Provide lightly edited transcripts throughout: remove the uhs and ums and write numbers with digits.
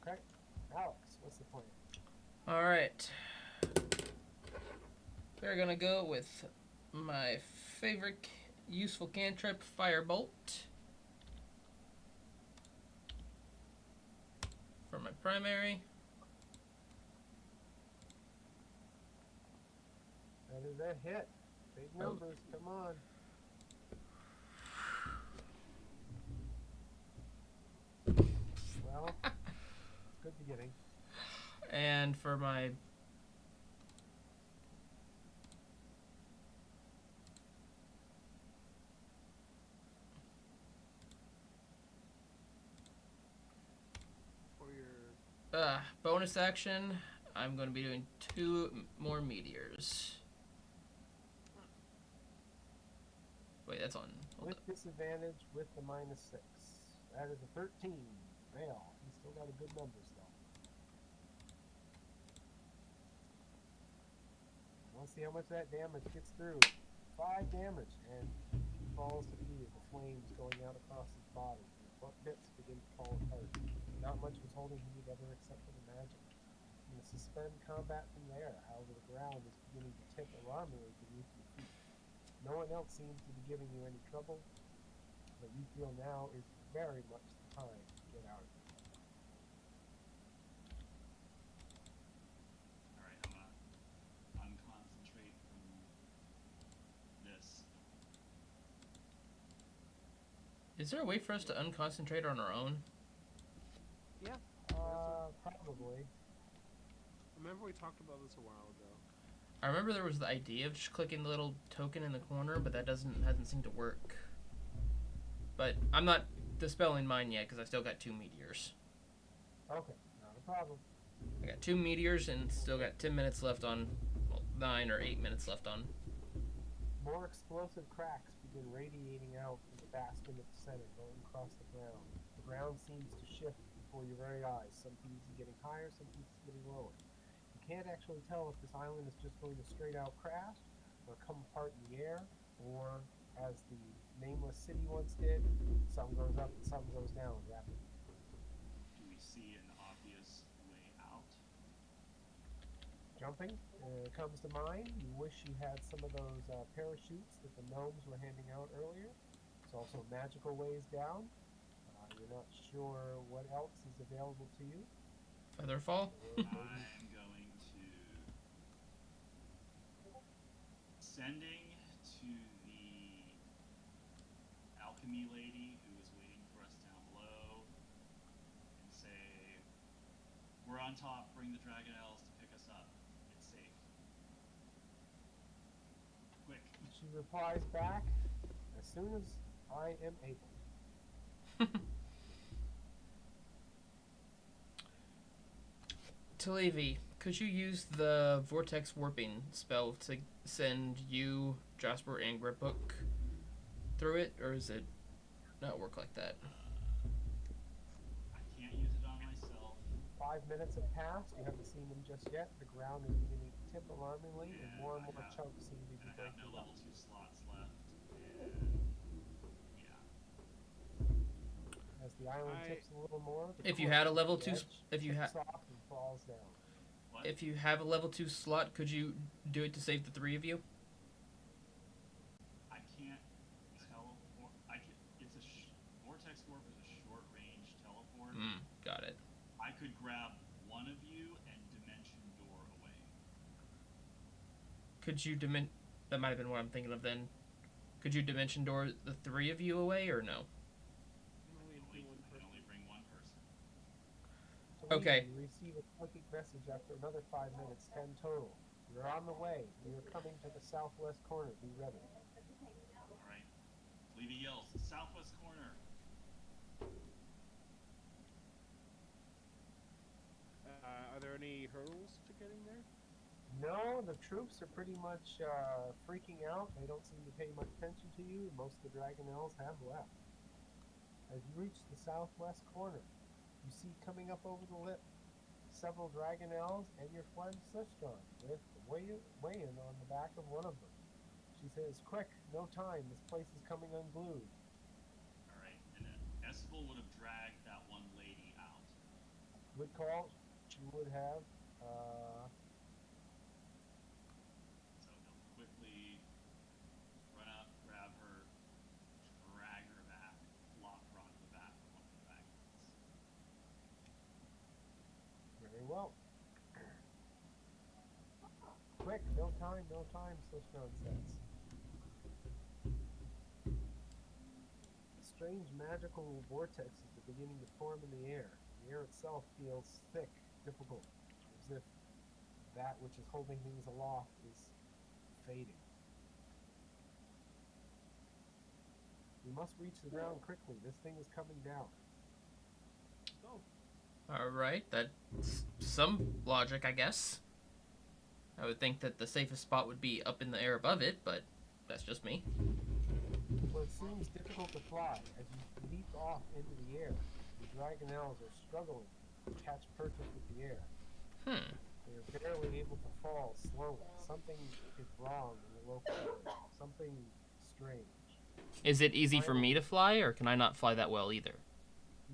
Okay. Alex, what's the plan? Alright. We're gonna go with my favorite useful cantrip, Firebolt. For my primary. That is a hit. Big numbers. Come on. Well, good beginning. And for my bonus action, I'm going to be doing 2 more meteors. Wait, that's on. With disadvantage with the -6. That is a 13. Fail. He's still got a good numbers though. Let's see how much that damage gets through. 5 damage, and he falls to pieces. The flames going out across his body. His bits begin to fall apart. Not much was holding him together except for the magic. You suspend combat from there. However, the ground is beginning to tip alarmingly beneath your feet. No one else seems to be giving you any trouble, but you feel now is very much the time to get out of here. Alright, I'm gonna unconcentrate from this. Is there a way for us to unconcentrate on our own? Yeah. Probably. Remember we talked about this a while ago. I remember there was the idea of just clicking the little token in the corner, but that hasn't seemed to work. But I'm not dispelling mine yet because I still got 2 meteors. Okay, not a problem. I got 2 meteors and still got 10 minutes left on, well, 9 or 8 minutes left on. More explosive cracks begin radiating out from the bastion at the center, going across the ground. The ground seems to shift before your very eyes. Some pieces getting higher, some pieces getting lower. You can't actually tell if this island is just going to straight out crash, or come apart in the air, or, as the nameless city once did, some goes up and some goes down rapidly. Do we see an obvious way out? Jumping comes to mind. You wish you had some of those parachutes that the gnomes were handing out earlier. There's also magical ways down. You're not sure what else is available to you. Featherfall? I'm going to sending to the alchemy lady who is waiting for us down below and say, we're on top, bring the dragon elves to pick us up. It's safe. Quick. She replies back, as soon as I am able. Televi, could you use the Vortex Warping spell to send you, Jasper, and Gripbook through it, or is it not work like that? I can't use it on myself. 5 minutes have passed. You haven't seen them just yet. The ground is beginning to tip alarmingly, and more chunks seem to be And I have breaking no up. level 2 slots left. And yeah. As the island tips a little more, If you had a level 2, if you tips off and falls down. What? if you have a level 2 slot, could you do it to save the 3 of you? I can't teleport. It's a vortex warp is a short range teleport. Got it. I could grab one of you and dimension door away. Could you that might have been what I'm thinking of then. Could you dimension door the 3 of you away, or no? I can only bring one person. So Okay. You receive a clicking message after another 5 minutes, 10 total. You're on the way. You're coming to the southwest corner. Be ready. Alright. Levy yells, southwest corner. Are there any hurdles to getting there? No, the troops are pretty much freaking out. They don't seem to pay much attention to you. Most of the Dragon Elves have left. As you reach the southwest corner, you see coming up over the lip several Dragon Elves and your friend Sistron with Wayan on the back of one of them. She says, "Quick, no time. This place is coming unglued." Alright, and then Eskel would have dragged that one lady out. Good call. She would have. So he'll quickly run up, grab her, drag her back, flop her onto the back of one of the Dragonlance. Very well. Quick, no time, Such nonsense. A strange magical vortexes are beginning to form in the air. The air itself feels thick, difficult, as if that which is holding things aloft is fading. We must reach the ground quickly. This thing is coming down. Oh, All right, that's some logic, I guess. I would think that the safest spot would be up in the air above it, but that's just me. Well, it seems difficult to fly. As you leap off into the air, the dragonelles are struggling to catch purchase with the air. Hmm. They are barely able to fall slowly. Something is wrong in the local area. Something strange. Is it easy for me to fly, or can I not fly that well either?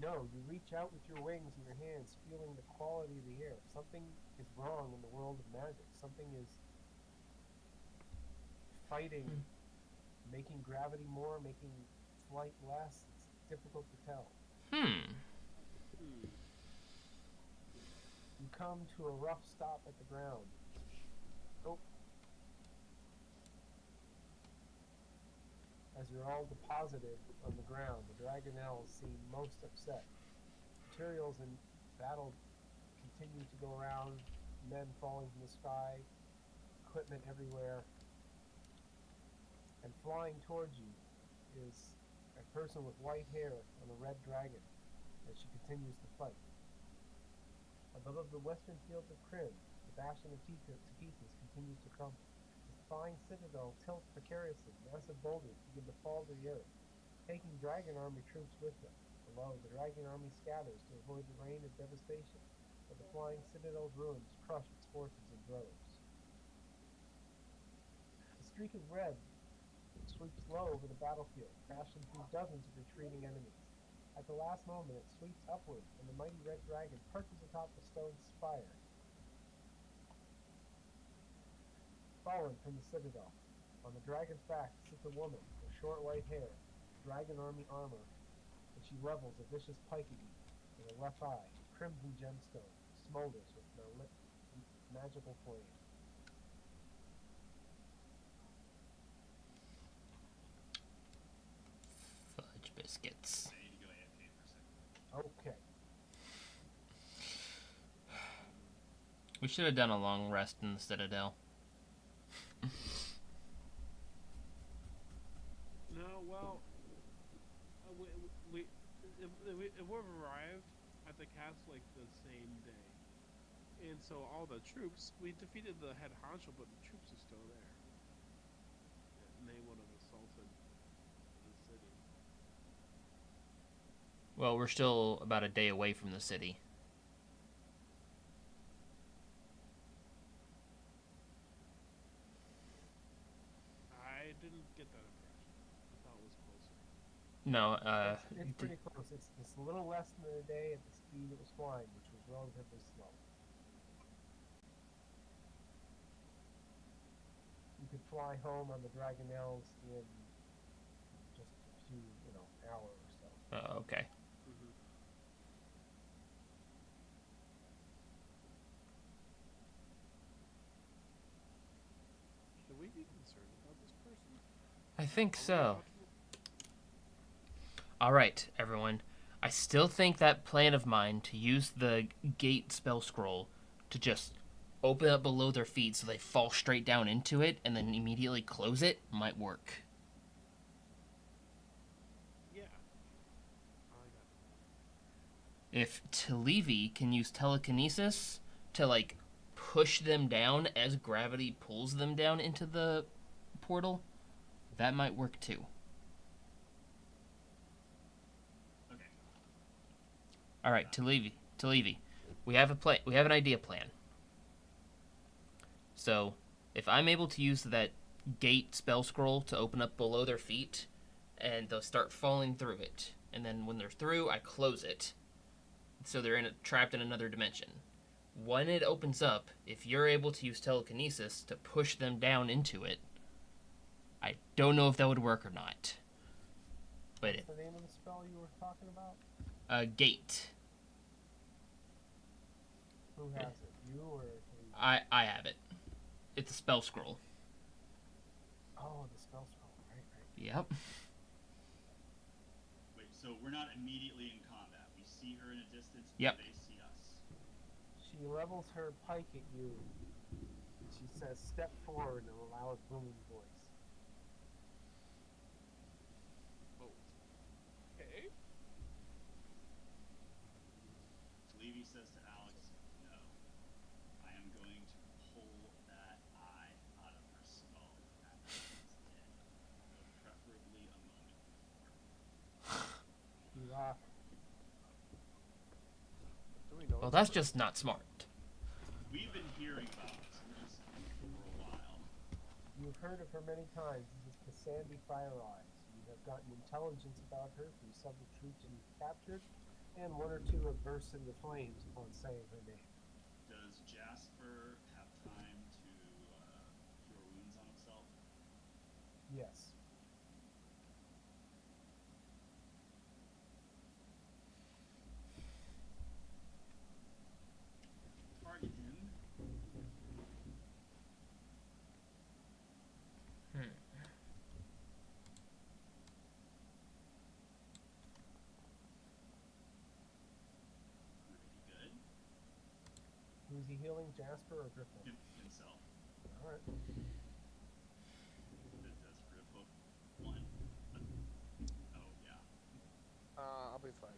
No, you reach out with your wings and your hands, feeling the quality of the air. Something is wrong in the world of magic. Something is fighting, making gravity more, making flight less. It's difficult to tell. Hmm. You come to a rough stop at the ground. Oh. As you're all deposited on the ground, the dragonelles seem most upset. Materials in battle continue to go around, men falling from the sky, equipment everywhere. And flying towards you is a person with white hair on a red dragon as she continues to fight. Above the western fields of Kryn, the bastion of Teethus continues to crumble. The flying citadel tilts precariously. Massive boulders begin to fall to the earth, taking dragon army troops with them. Below, the dragon army scatters to avoid the rain of devastation, but the flying citadel's ruins crush its forces in droves. A streak of red sweeps low over the battlefield, crashing through dozens of retreating enemies. At the last moment, it sweeps upward, and the mighty red dragon perches atop the stone spire. Fallen from the citadel, on the dragon's back sits a woman with short white hair, dragon army armor, and she levels a vicious pike at you. In her left eye, crimson gemstone smolders with a magical flame. Fudge biscuits. I need to go AFK for a second. Okay. We should have done a long rest in the Citadel. no, well, we we've arrived at the castle like the same day, and so all the troops, we defeated the head honcho, but the troops are still there, and they would have assaulted the city. Well, we're still about a day away from the city. I didn't get that impression. I thought it was closer. No, It's pretty close. It's a little less than a day at the speed it was flying, which was relatively slow. You could fly home on the Dragonelles in just a few, hour or so. okay. Should we be concerned about this person? I think so. Alright, everyone. I still think that plan of mine to use the gate spell scroll to just open up below their feet so they fall straight down into it and then immediately close it might work. Yeah. I like that. If Televi can use telekinesis to, push them down as gravity pulls them down into the portal, that might work too. Okay. All right, Televi, we have a plan. We have an idea plan. So, if I'm able to use that gate spell scroll to open up below their feet, and they'll start falling through it, and then when they're through, I close it. so they're trapped in another dimension. When it opens up, if you're able to use telekinesis to push them down into it, I don't know if that would work or not. But What's the name of the spell you were talking about? Gate. Who has it? You or Kate? I have it. It's a spell scroll. Oh, the spell scroll. Right. Yep. Wait, so we're not immediately in combat. We see her in a distance, Yep. and they see us. She levels her pike at you. She says, "Step forward," in a loud, booming voice. Okay. Levy says to Alex, "No, I am going to pull that eye out of her skull after she's dead, though preferably a moment before." You laugh. Do we know? Well, that's just not smart. We've been hearing about this for a while. You've heard of her many times. This is Cassandra Fire Eyes. You have gotten intelligence about her from several troops you've captured, and one or two have burst into flames upon saying her name. Does Jasper have time to cure wounds on himself? Yes. Target him. Pretty good. Who's he healing, Jasper or Griffin? Himself. All right. Does Griff hook one? Oh, yeah. I'll be fine.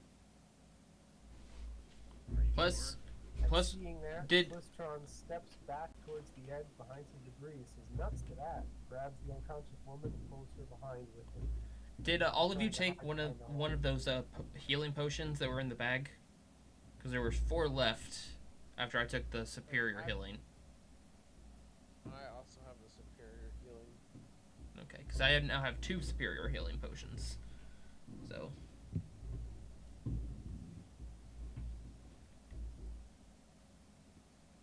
Are you Plus, sure? And Plus, seeing that, did- Blistron steps back towards the edge behind some debris, says nuts to that, grabs the unconscious woman and pulls her behind with him. did all of you take one of those healing potions that were in the bag? Because there were 4 left after I took the superior healing. I also have the superior healing. Okay, because I now have 2 superior healing potions. So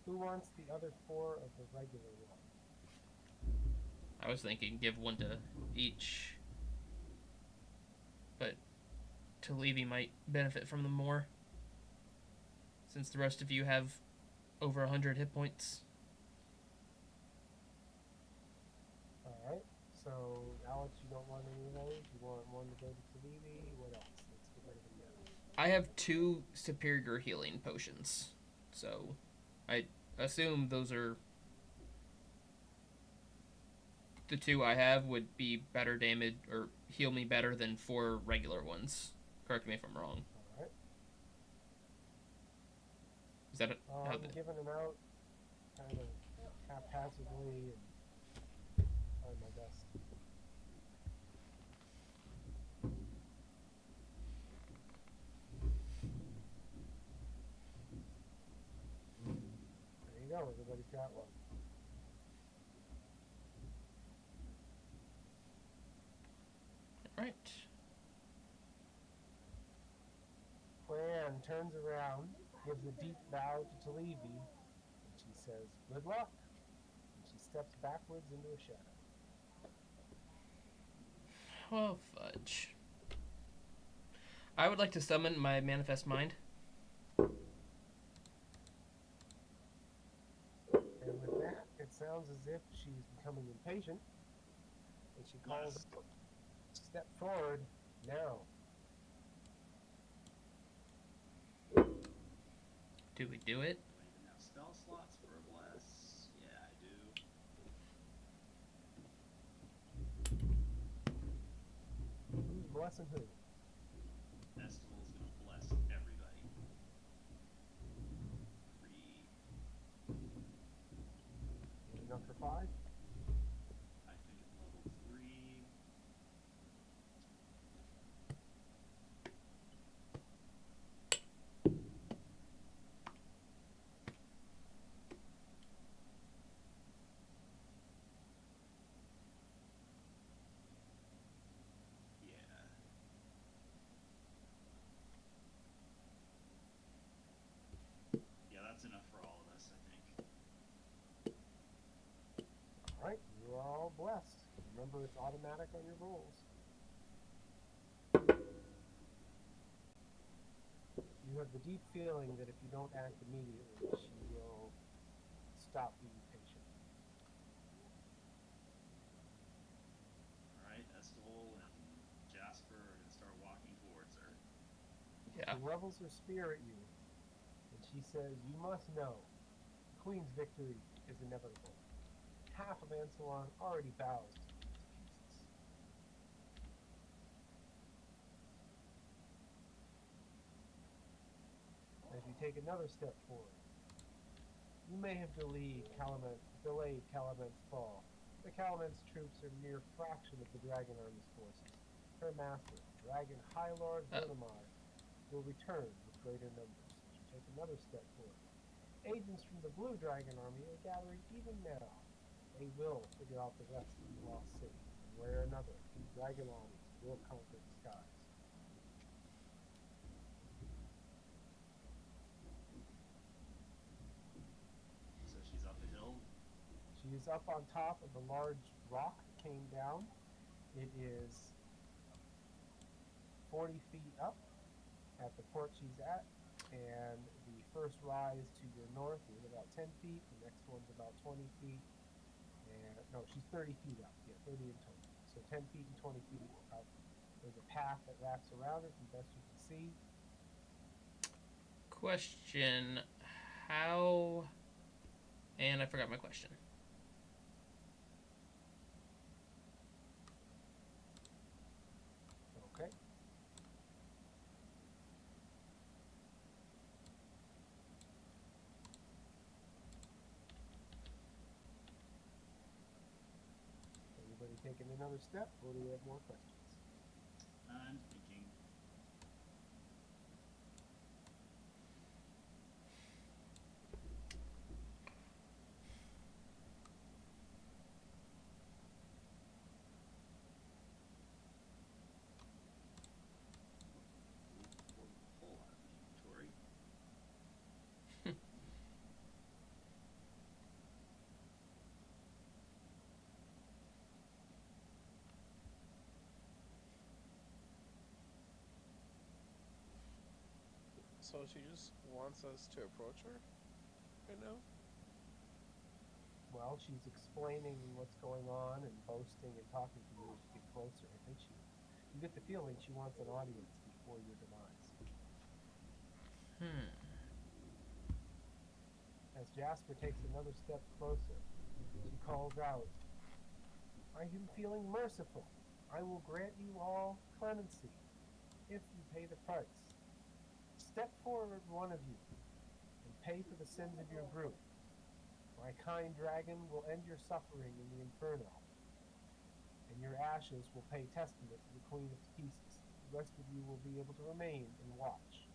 Who wants the other 4 of the regular one? I was thinking give 1 to each, but Levy might benefit from them more, since the rest of you have over 100 hit points. Alright, so Alex, you don't want any of those? You want one to go to Talini? What else? Let's get rid of them now. I have 2 superior healing potions, so I assume those are the 2 I have would be better damage or heal me better than 4 regular ones. Correct me if I'm wrong. Alright. Is that how I'm giving them out kind of haphazardly and trying my best. There you go, everybody's got one. right? Clan turns around, gives a deep bow to Talivi, and she says, "Good luck." And she steps backwards into a shadow. Well, fudge. I would like to summon my manifest mind. And with that, it sounds as if she's becoming impatient, and she calls, Yes. "Step forward now." Do we do it? Do I even have spell slots for a bless? Yeah, I do. Who's blessing who? Estival's gonna bless everybody. 3. Enough for 5? I think it's level 3. Yeah. all blessed. Remember, it's automatic on your rolls. You have the deep feeling that if you don't act immediately, she will stop being patient. Alright, Estival and Jasper are going to start walking towards her. Yeah. She levels her spear at you, and she says, "You must know, the Queen's victory is inevitable. Half of Ansalon already bows to pieces. As you take another step forward, you may have delayed Calament's fall. The Calament's troops are a mere fraction of the Dragon Army's forces. Her master, Dragon High Lord Vertimar, will return with greater numbers. As you take another step forward, agents from the Blue Dragon Army are gathering even now. They will figure out the rest of the lost city. One way or another, dragon armies will conquer the skies. So she's up the hill. She is up on top of the large rock that came down. It is 40 feet up at the port she's at, and the first rise to your north is about 10 feet. The next one's about 20 feet. And no, she's 30 feet up. Yeah, 30 in total. So 10 feet and 20 feet up. There's a path that wraps around it, from best you can see. Question: How? And I forgot my question. Okay. Anybody taking another step, or do we have more questions? I'm thinking. Pull out of inventory. So she just wants us to approach her right now? Well, she's explaining what's going on and boasting and talking to you as you get closer. I think you get the feeling she wants an audience before your demise. As Jasper takes another step closer, she calls out, "I am feeling merciful. I will grant you all clemency if you pay the price. Step forward, one of you, and pay for the sins of your group. My kind dragon will end your suffering in the Inferno, and your ashes will pay testament to the Queen of Pieces. The rest of you will be able to remain and watch."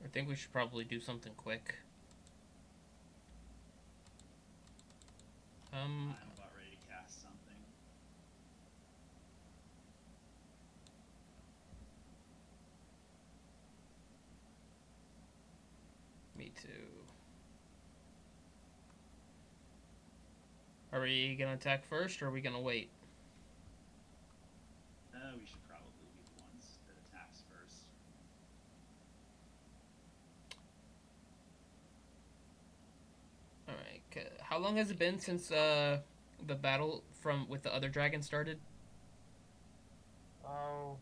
I think we should probably do something quick. I'm about ready to cast something. Me too. Are we gonna attack first, or are we gonna wait? We should probably be the ones that attacks first. All right. How long has it been since the battle with the other dragon started? Oh,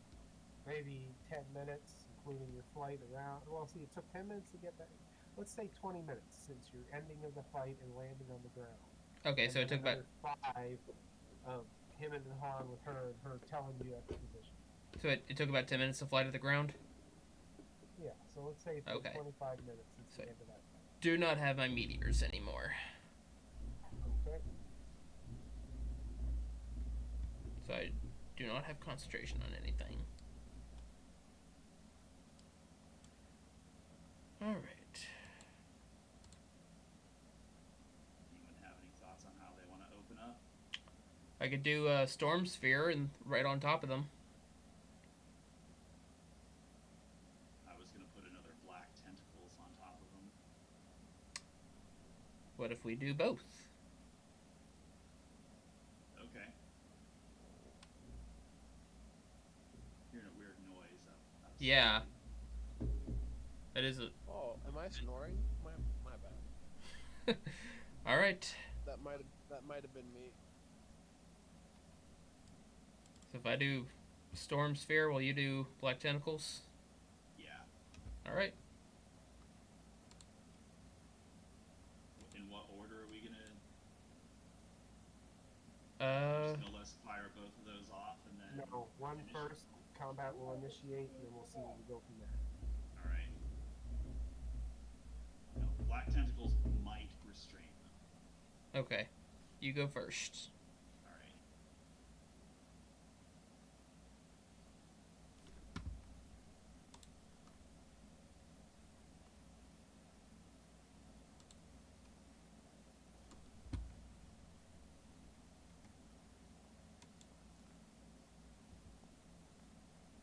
maybe 10 minutes, including your flight around. Well, see, it took 10 minutes to get back. Let's say 20 minutes since your ending of the fight and landing on the ground. Okay, And so it took about. 5 of him and Han with her and her telling you exposition. So it took about 10 minutes to fly to the ground? Yeah, so let's say it's Okay. 25 minutes since So the end of that fight. do not have my meteors anymore. Okay. So I do not have concentration on anything. Alright. Anyone have any thoughts on how they want to open up? I could do a storm sphere and right on top of them. I was going to put another black tentacles on top of them. What if we do both? Okay. Hearing a weird noise outside. Yeah. That is a. Oh, am I snoring? My bad. All right. That might have been me. So if I do Storm Sphere, will you do Black Tentacles? Yeah. All right. In what order are we gonna? Uh, Just gonna let's fire both of those off and then. No, one finish? first. Combat will initiate, and then we'll see where we go from there. All right. No, black tentacles might restrain them. okay. You go first. All right.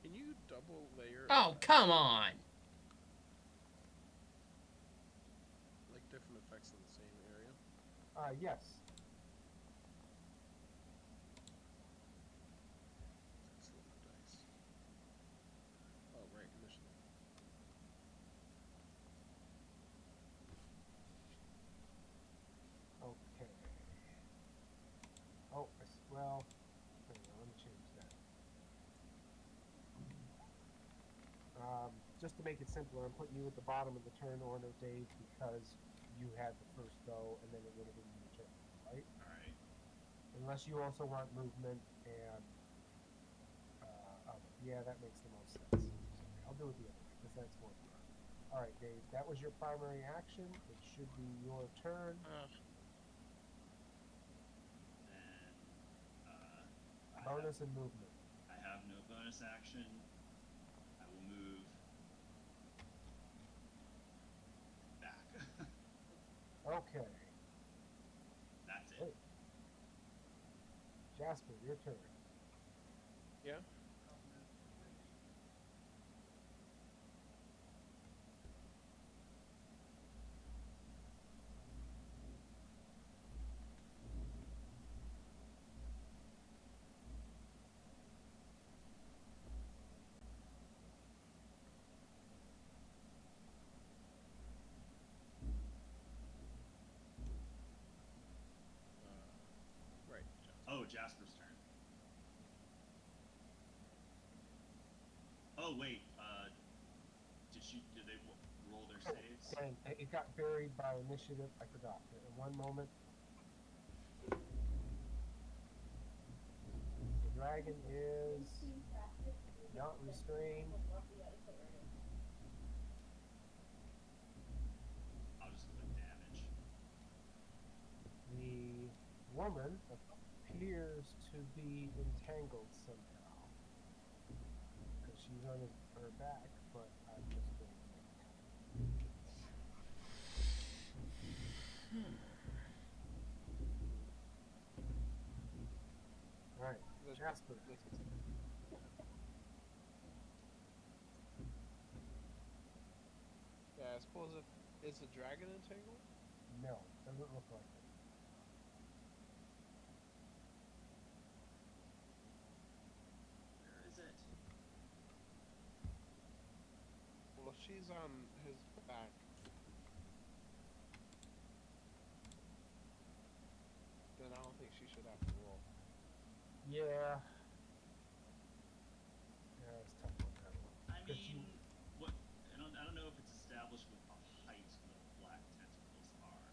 Can you double layer? Oh, come on. Like different effects in the same area. Yes. Let's roll the dice. Oh right, initiative. Okay. Oh, well, hang on, let me change that. Just to make it simpler, I'm putting you at the bottom of the turn order, Dave, because you had the first go, and then it would have been your turn, right? All right. Unless you also want movement and yeah, that makes the most sense. Sorry, I'll do it the other way because that's more fun. All right, Dave, that was your primary action. It should be your turn. Then I Bonus and movement. have no bonus action. I will move back. Okay, That's it. Wait. Jasper, your turn. Yeah. Right. Oh, Jasper's turn. Oh wait. Did they roll their saves? Dang, it got buried by initiative. I forgot. In one moment. The dragon is not restrained. I'll just put damage. The woman appears to be entangled somehow because she's on her back, but I'm just going to make it. All right, Jasper. Yeah, I suppose if is the dragon entangled? No, doesn't look like it. Where is it? Well, if she's on his back, then I don't think she should have to roll. Yeah. Yeah, it's tough on that one. I 'Cause mean, what? I don't know if it's established what the height of black tentacles are.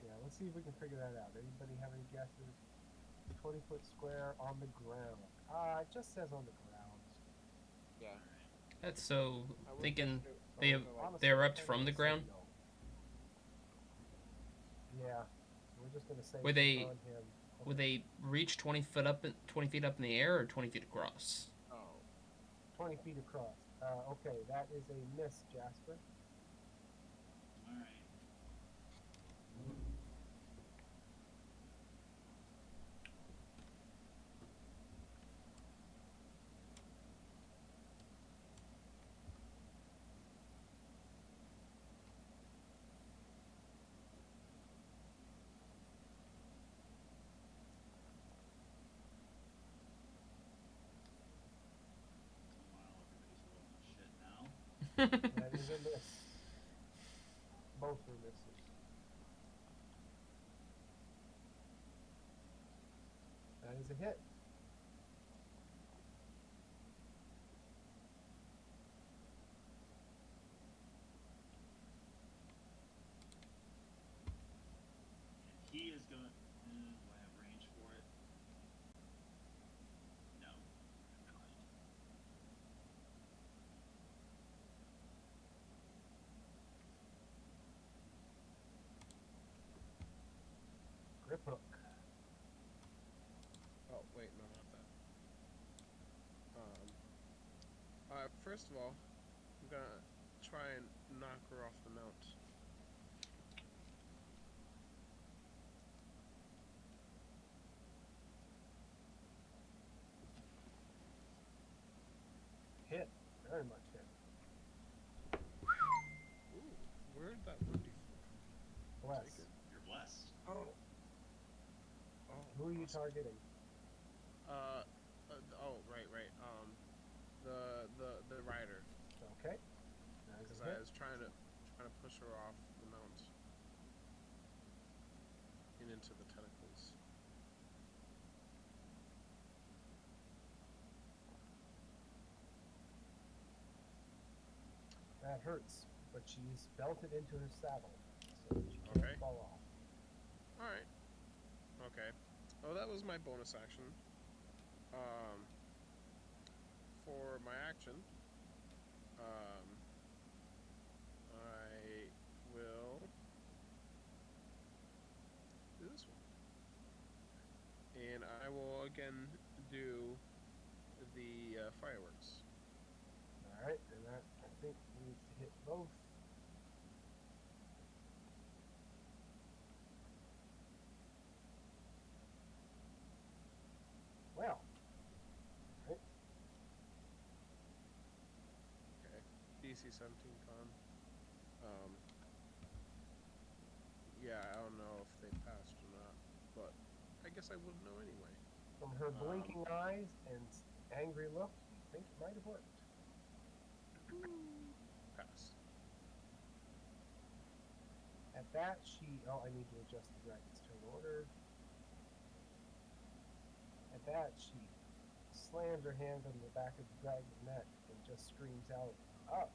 Yeah, let's see if we can figure that out. Anybody have any guesses? 20-foot square on the ground. It just says on the ground. Yeah. That's so. I would Thinking think they those are like- Honestly, they erupt I from the say ground. no. Yeah, we're just gonna say Would it's they- on him. Would they reach 20 feet up in the air or 20 feet across? Oh. 20 feet across. Okay, that is a miss, Jasper. All right. That is a miss. Both were misses. That is a hit. And he is going. Do I have range for it? No, I don't. Grip hook. Oh wait, no, not that. First of all, I'm gonna try and knock her off the mount. Hit. Very much hit. Ooh, where'd that 1d4? Bless. Take it. You're blessed. Oh, Who are you awesome. targeting? Oh, right. The rider, Okay. That is because a I hit. was trying to push her off the mount and into the tentacles. That hurts, but she's belted into her saddle, so she can't Okay. fall off. All right. Okay. Oh, that was my bonus action. For my action, I will do this one, and I will again do the fireworks. All right, and that I think needs to hit both. Well, right. Okay. DC 17 con. Yeah, I don't know if they passed or not, but I guess I wouldn't know anyway. From her blinking eyes and angry look, you think it might have worked. Pass. At that, I need to adjust the dragon's turn order. At that, she slams her hand on the back of the dragon's neck and just screams out, "Up!"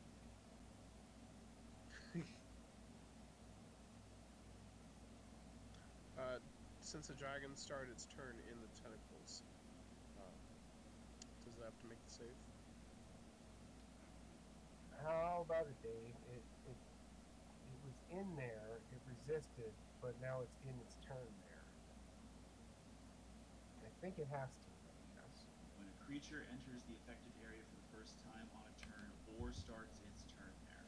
Since the dragon started its turn in the tentacles, does it have to make the save? How about it, Dave? It was in there, it resisted, but now it's in its turn there. I think it has to, yes. When a creature enters the affected area for the first time on a turn or starts its turn there,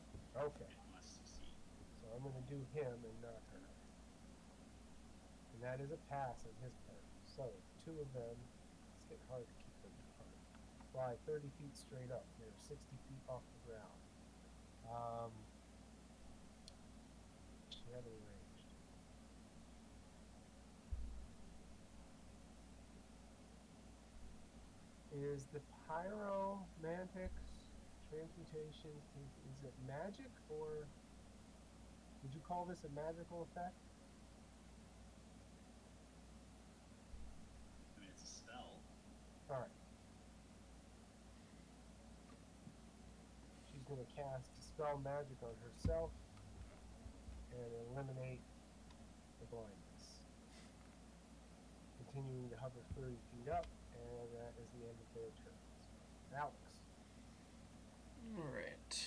Okay, it must succeed. so I'm going to do him and not her. And that is a pass on his part. So, two of them, it's hit hard to keep them apart. Fly 30 feet straight up. They're 60 feet off the ground. She had it arranged. Is the pyromantics transmutation, is it magic, or would you call this a magical effect? I mean, it's a spell. Alright. She's going to cast Dispel Magic on herself and eliminate the blindness. Continuing to hover 30 feet up, and that is the end of their turns. Alex. Alright.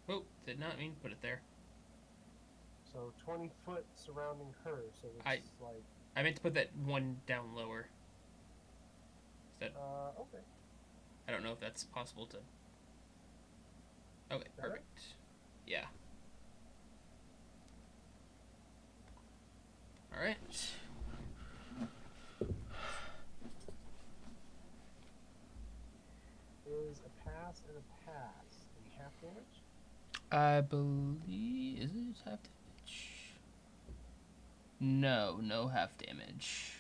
Oh, did not mean to put it there. So 20 foot surrounding her, so it's like... I meant to put that one down lower. Is that... okay. I don't know if that's possible to... Okay, Better? perfect. Yeah. Alright. Is a pass and a pass. And half damage? I believe... Is it half damage? No half damage.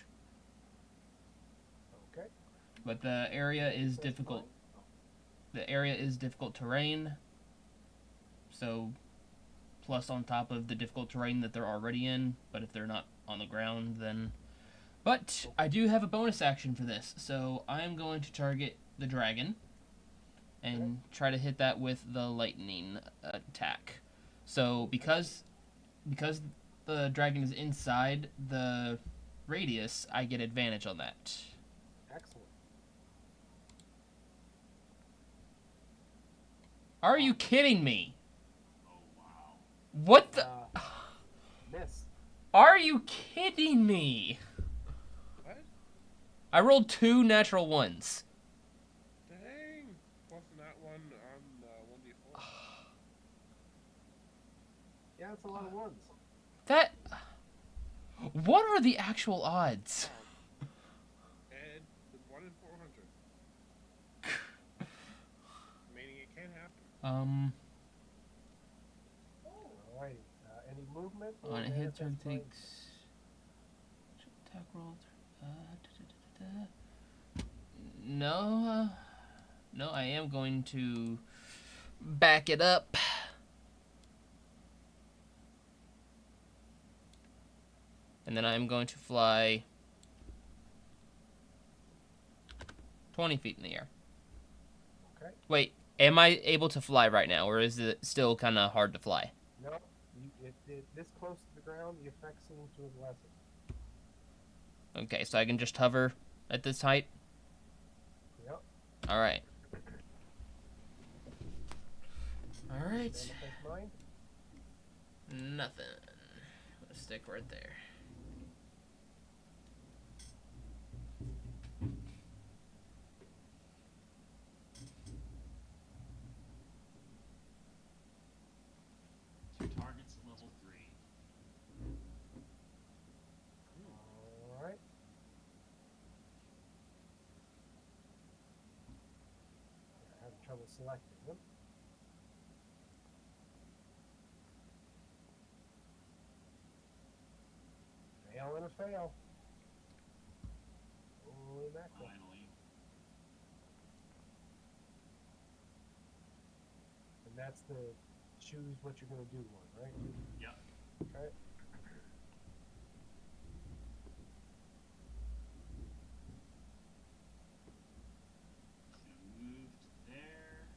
Okay. But the area is Says difficult. mine. The area is difficult terrain. So, plus on top of the difficult terrain that they're already in. But if they're not on the ground, then. But I do have a bonus action for this, so I'm going to target the dragon and try to hit that with the lightning attack. So because the dragon is inside the radius, I get advantage on that. Excellent. Are you kidding me? Oh wow. What the? Miss. Are you kidding me? What? I rolled 2 natural ones. Dang. Wasn't that one on 1d4? Yeah, that's a lot of ones. That. What are the actual odds? And 1 in 400. Meaning it can happen. Alrighty. Any movement? Or On a hit, manifest target mind? takes. Attack roll. No, no, I am going to back it up. And then I'm going to fly 20 feet in the air. Okay. Wait, am I able to fly right now, or is it still kind of hard to fly? No. This close to the ground, the effect seems to have lessened. Okay, so I can just hover at this height? Yep. Alright. Alright. Manifest mind? Nothing. Let's stick right there. Two targets at level 3. Alright. I have trouble selecting them. Fail and a fail. Holy mackerel. Finally. And that's the choose what you're going to do one, right? Yep. Okay. It's gonna move to there.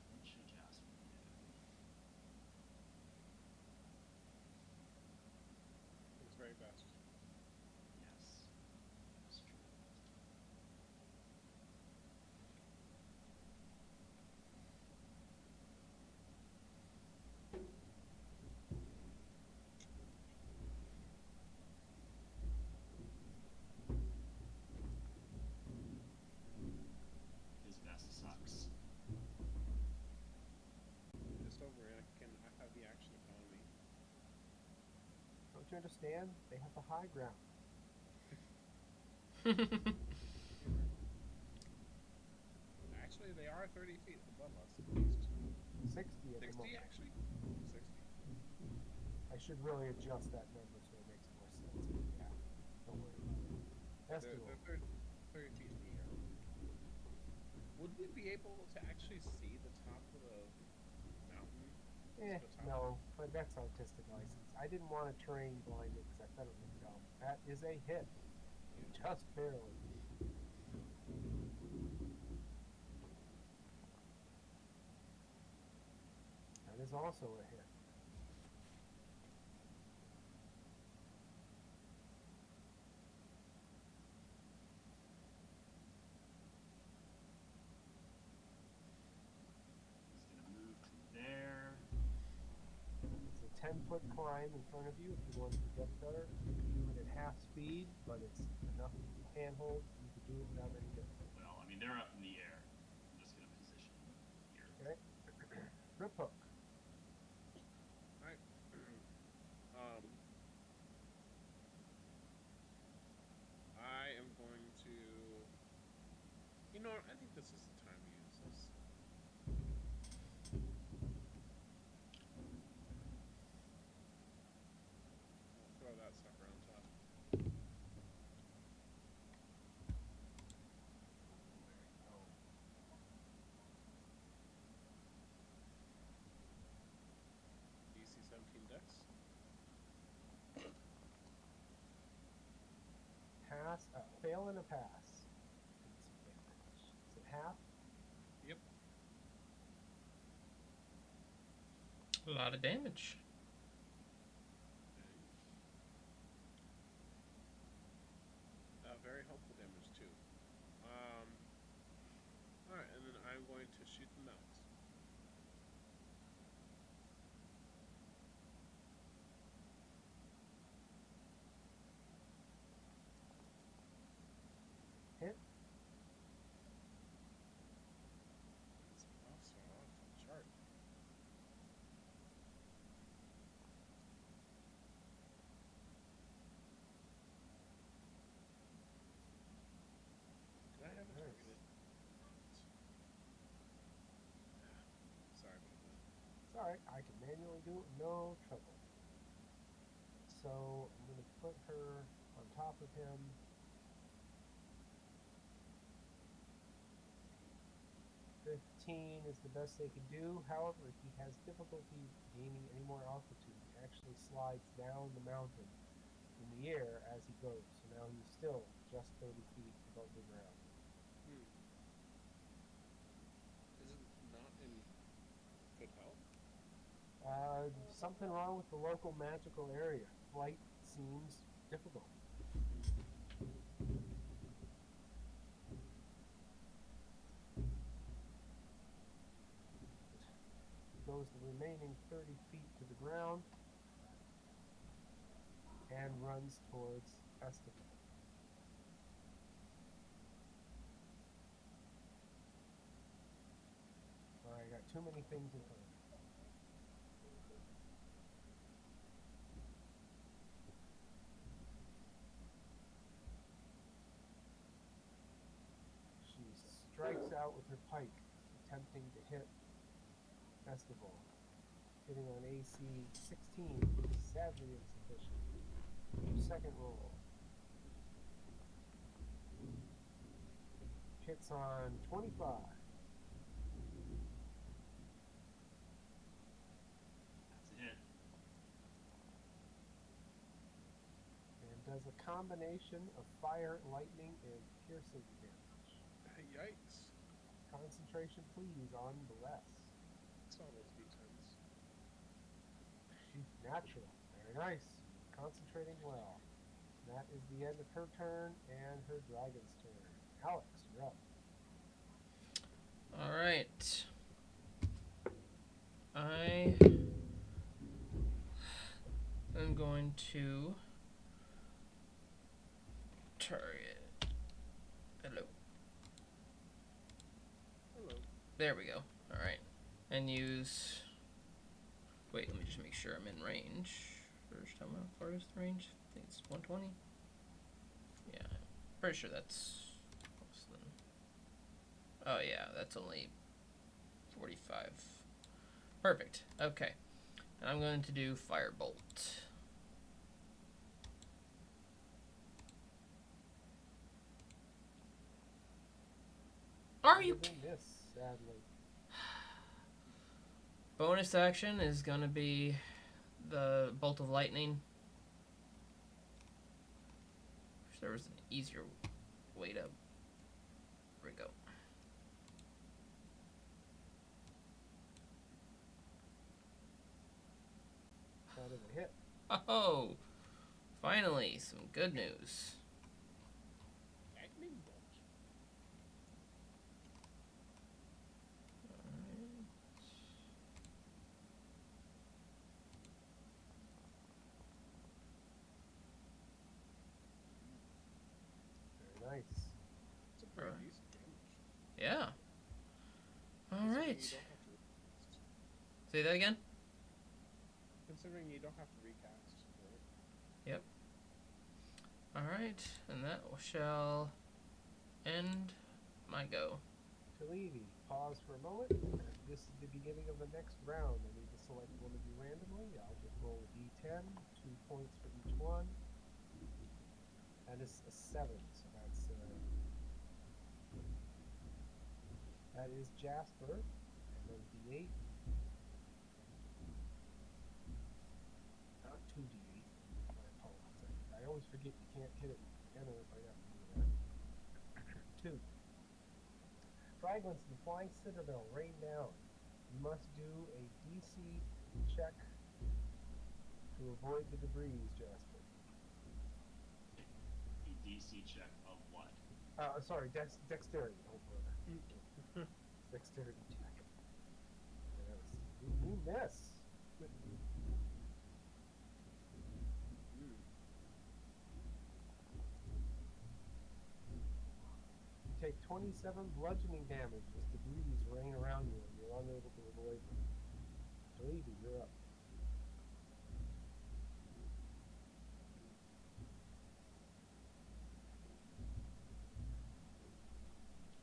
And what should Jasper do? It's very best. Yes. That's true. His best sucks. Just over Anakin, I have the action economy. Don't you understand? They have the high ground. Actually, they are 30 feet above us at least. 60 at the 60 moment. actually? 60. I should really adjust that number so it makes more sense. But yeah, don't worry about it. That's doable. They're 30 feet in the air. Would we be able to actually see the top of the mountain? No, but that's artistic license. I didn't want to terrain blind it because I thought it looked dumb. That is a hit. Just barely. That is also a hit. He's gonna move to there. It's a 10-foot climb in front of you if you wanted to get better. You can do it at half speed, but it's enough handhold. You could do it without any difficulty. Well, I mean, they're up in the air. I'm just gonna position here. Okay? Rip hook. Alright. gonna pass. Give me some damage. Is it half? Yep. A lot of damage. Very helpful damage too. Alright, and then I'm going to shoot them out. Hit. It's also off the chart. Did I have it Nice. targeted? Sorry about that. It's alright. I can manually do it. No trouble. So I'm gonna put her on top of him. 15 is the best they can do. However, he has difficulty gaining any more altitude. He actually slides down the mountain in the air as he goes. So now he's still just 30 feet above the ground. Is it not in good health? Something wrong with the local magical area. Flight seems difficult. Goes the remaining 30 feet to the ground and runs towards Festival. Alright, I got too many things in front of me. She strikes out with her pike, attempting to hit Festival. Hitting on AC 16, sadly insufficient. Second roll. Hits on 25. That's a hit. And does a combination of fire, lightning, and piercing damage. Yikes. Concentration, please, on Bless. It's all those d10s. She's natural. Very nice. Concentrating well. That is the end of her turn and her dragon's turn. Alex, you're up. All right. I am going to target. Hello. Hello. There we go. All right. And use. Wait, let me just make sure I'm in range. First time, how far is the range? I think it's 120. Yeah, pretty sure that's less than. Oh yeah, that's only 45. Perfect. Okay. And I'm going to do Firebolt. Are you Other than this, sadly. Bonus action is going to be the Bolt of Lightning. Wish there was an easier way to. There we go. That is a hit. Oh! Finally, some good news. Lightning bolt. Very nice. It's a pretty Alright. decent damage. Yeah. Considering Alright. you don't have to recast. Say that again? Considering you don't have to recast, right? Yep. Alright, and that shall end my go. Talidi, pause for a moment. This is the beginning of the next round. I need to select one of you randomly. I'll just roll a d10, 2 points for each one. That is a 7, so that is Jasper, and then d8. Not 2d8. I apologize. I always forget you can't hit it with the enter right after you do that. 2. Fragments of the flying citadel rain down. You must do a DC check to avoid the debris, Jasper. A DC check of what? Sorry, dexterity. Oh, brother. Dexterity check. Yes. You miss. You take 27 bludgeoning damage as debris rain around you and you're unable to avoid them. Davey, you're up.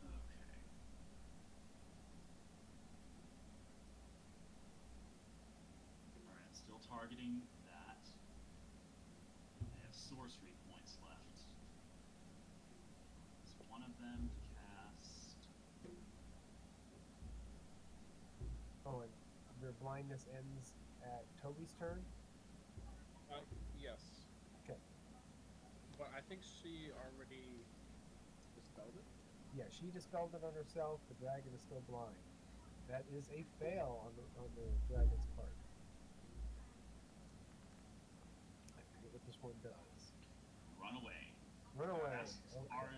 Okay. Alright, still targeting that. I have sorcery points left. Is one of them to cast. Oh, and their blindness ends at Toby's turn? Yes. Okay. But I think she already dispelled it. Yeah, she dispelled it on herself. The dragon is still blind. That is a fail on the dragon's part. I forget what this one does. Run away. Run away. As far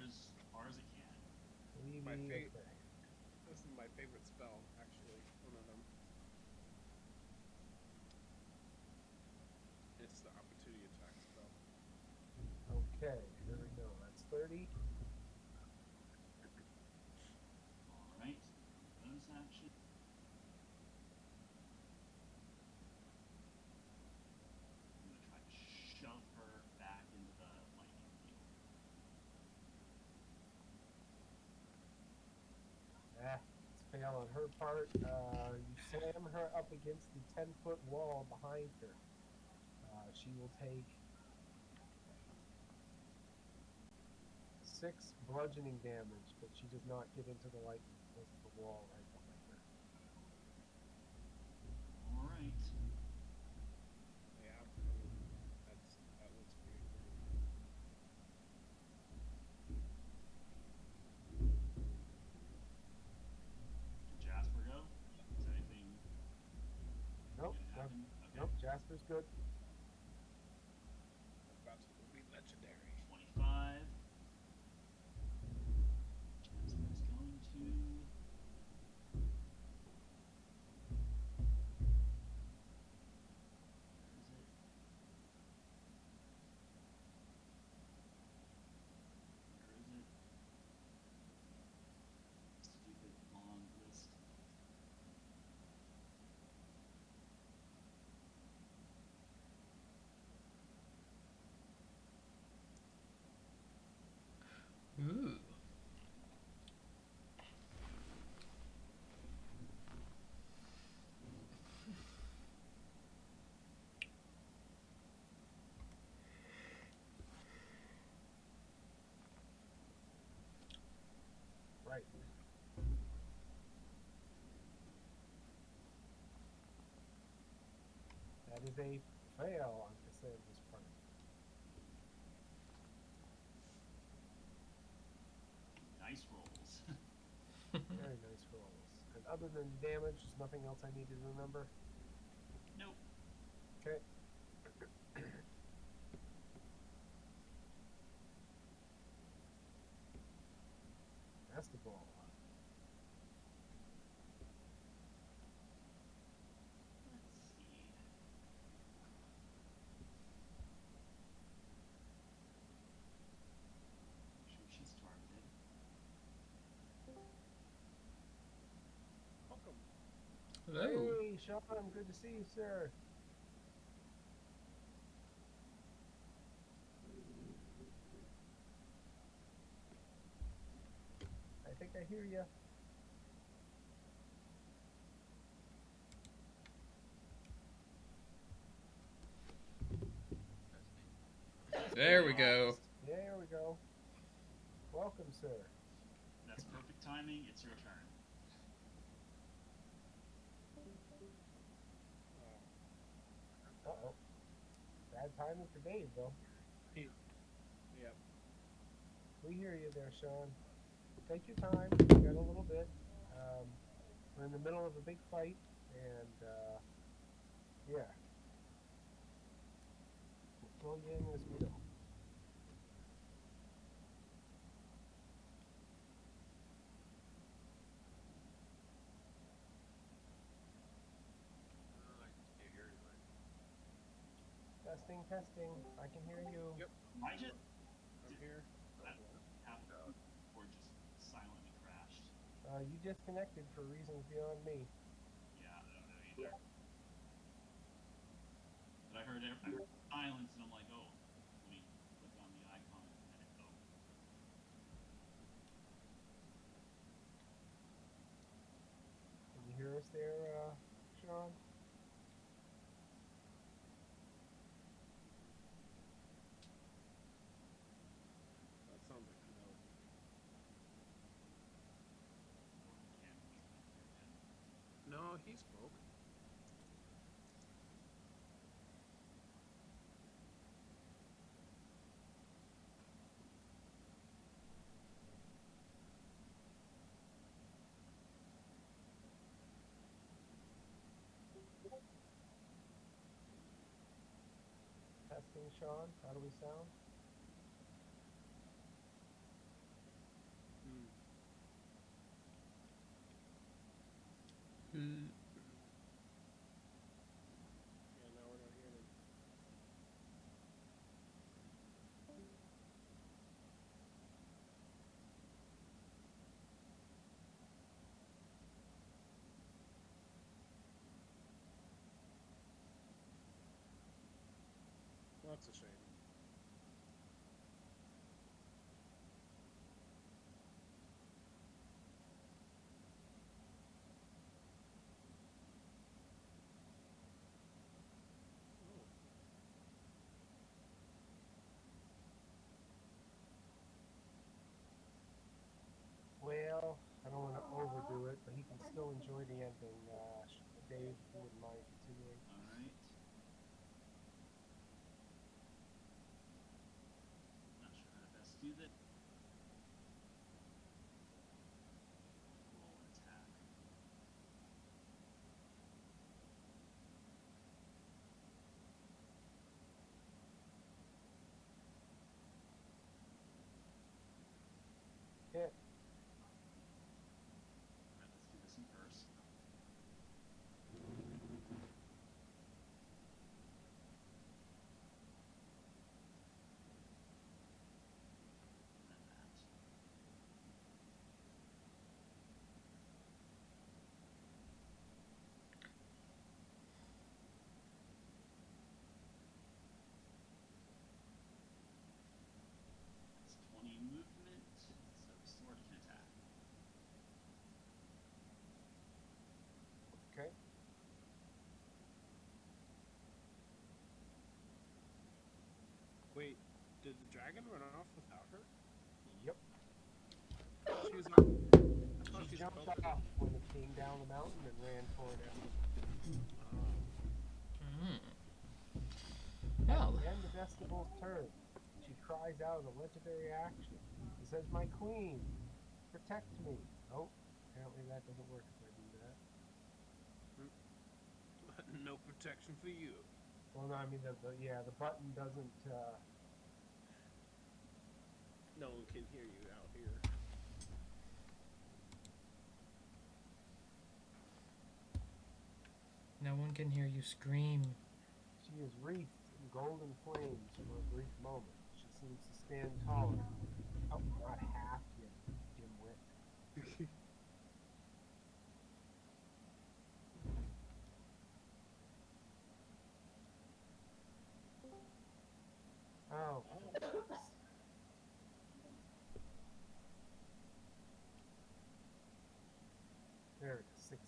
as it can. Leave My me. This is my favorite spell, actually. One of them. It's the opportunity attack spell. Okay, there we go. That's 30. Alright. Bonus action. I'm gonna try to shove her back into the lightning field. It's fail on her part. You slam her up against the 10-foot wall behind her. She will take 6 bludgeoning damage, but she does not get into the lightning because of the wall right behind her. Alright. Yeah, that looks pretty cool. Did Jasper go? Is anything Nope, gonna happen? Okay. nope, Jasper's good. About to be legendary. 25. Jasper's going to. Where is it? Where is it? Stupid long list. Ooh. Right. That is a fail on Cassandra's part. Nice rolls. Very nice rolls. And other than damage, there's nothing else I need to remember. Nope. Okay. That's the ball. Let's see. Make sure she's targeted. Welcome. Hello. Hey, Sean, good to see you, sir. I think I hear you. There we go. There we go. Welcome, sir. That's perfect timing. It's your turn. Uh-oh. Bad timing for Dave, though. Yep. We hear you there, Sean. take your time. We got a little bit. We're in the middle of a big fight, and yeah, we'll fill you in as we go. Testing, testing. I can hear you. Yep. I just I'm here. that happened or just silently crashed. You disconnected for reasons beyond me. Yeah, I don't know either. But I heard silence, and I'm like, oh, let me click on the icon, and it oh. Can you hear us there, Sean? That sounds like no. Can't hear again. No, he spoke. Testing, Sean. How do we sound? Hmm. Yeah, now we're not hearing him. Well, that's a shame. Oh. Well, I don't want to overdo it, but he can still enjoy the ending. Dave, if you wouldn't mind continuing. All right. Not sure how to best do this. Roll an attack. Hit. All right, let's do this in first. And then that. That's 20 movement, so sword can attack. Okay. Wait, did the dragon run off without her? Yep. She was on. I thought She she's jumped above it. off when it came down the mountain and ran for it. Mm. At Oh. the end of Vestable's turn, she cries out a legendary action. It says, "My queen, protect me." Oh, apparently that doesn't work if I do that. No protection for you. Well, no, I mean the button doesn't. No one can hear you out here. No one can hear you scream. She is wreathed in golden flames for a brief moment. She seems to stand taller. Oh, not half yet, dimwit. Oh, there it is, 16.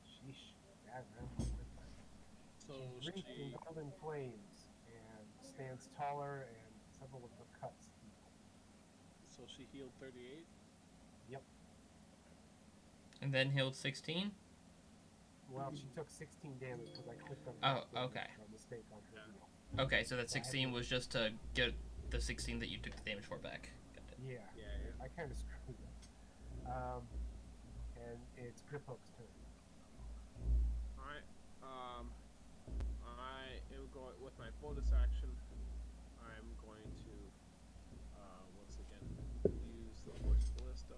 Sheesh, that round went quickly. So She's wreathed in she. golden flames and stands taller, and several of her cuts heal. So she healed 38. Yep. And then healed 16? Well, she took 16 damage because I clicked on Oh, her okay. a mistake on her heal. Okay, so that 16 was just to get the 16 that you took the damage for back. Got it. Yeah. Yeah. I kind of screwed up. And it's Griphook's turn. Alright. I am going with my bonus action. I'm going to once again use the Force Ballista.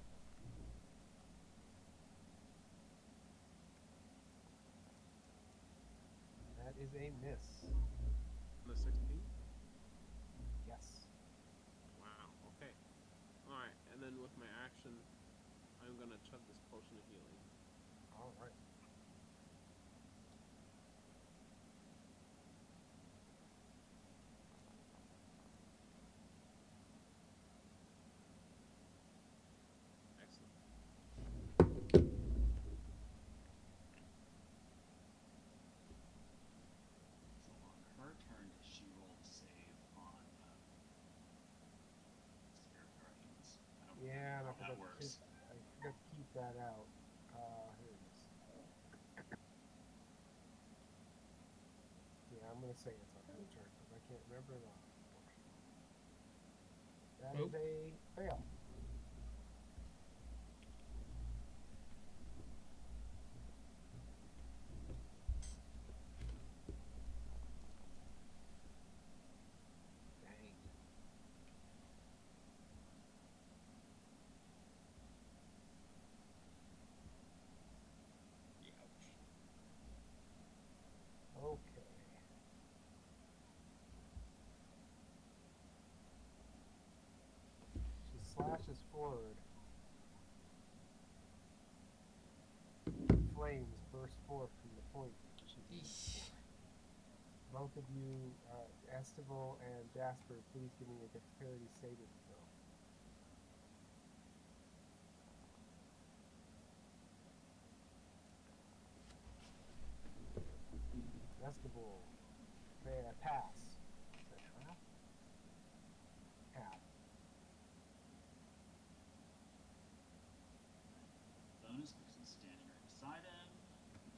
That is a miss. The 16. Yes. Wow. Okay. Alright, and then with my action, I'm gonna chug this potion of healing. All right. Excellent. So on her turn, does she roll to save on Spirit Guardians? I don't Yeah, and I know how that forgot works. to keep that out. Here it is. Yeah, I'm gonna say it's on her turn because I can't remember it off. That is a fail. Dang. Okay. She slashes forward. Flames burst forth from the point she's aiming for. Both of you, Estival and Jasper, please give me a dexterity saving throw. Estival, pass. Is that half? Half. Bonus because he's standing right beside him.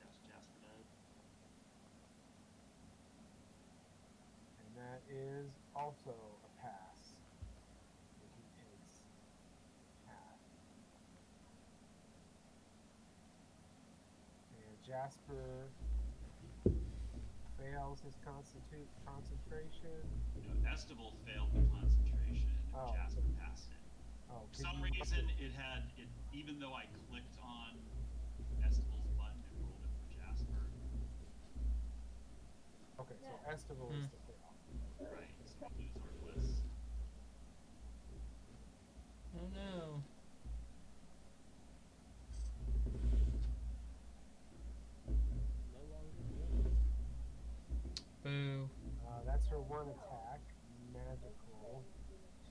That's Jasper dead. And that is also a pass. So he takes half. And Jasper fails his concentration. No, Estival failed the concentration. Oh. Jasper passed it. Oh, For some reason, even though I clicked on Estival's button, it rolled it for Jasper. Okay, so Estival is the fail. Right, so we lose our list. Oh no. No longer healing. Boo. That's her one attack, magical.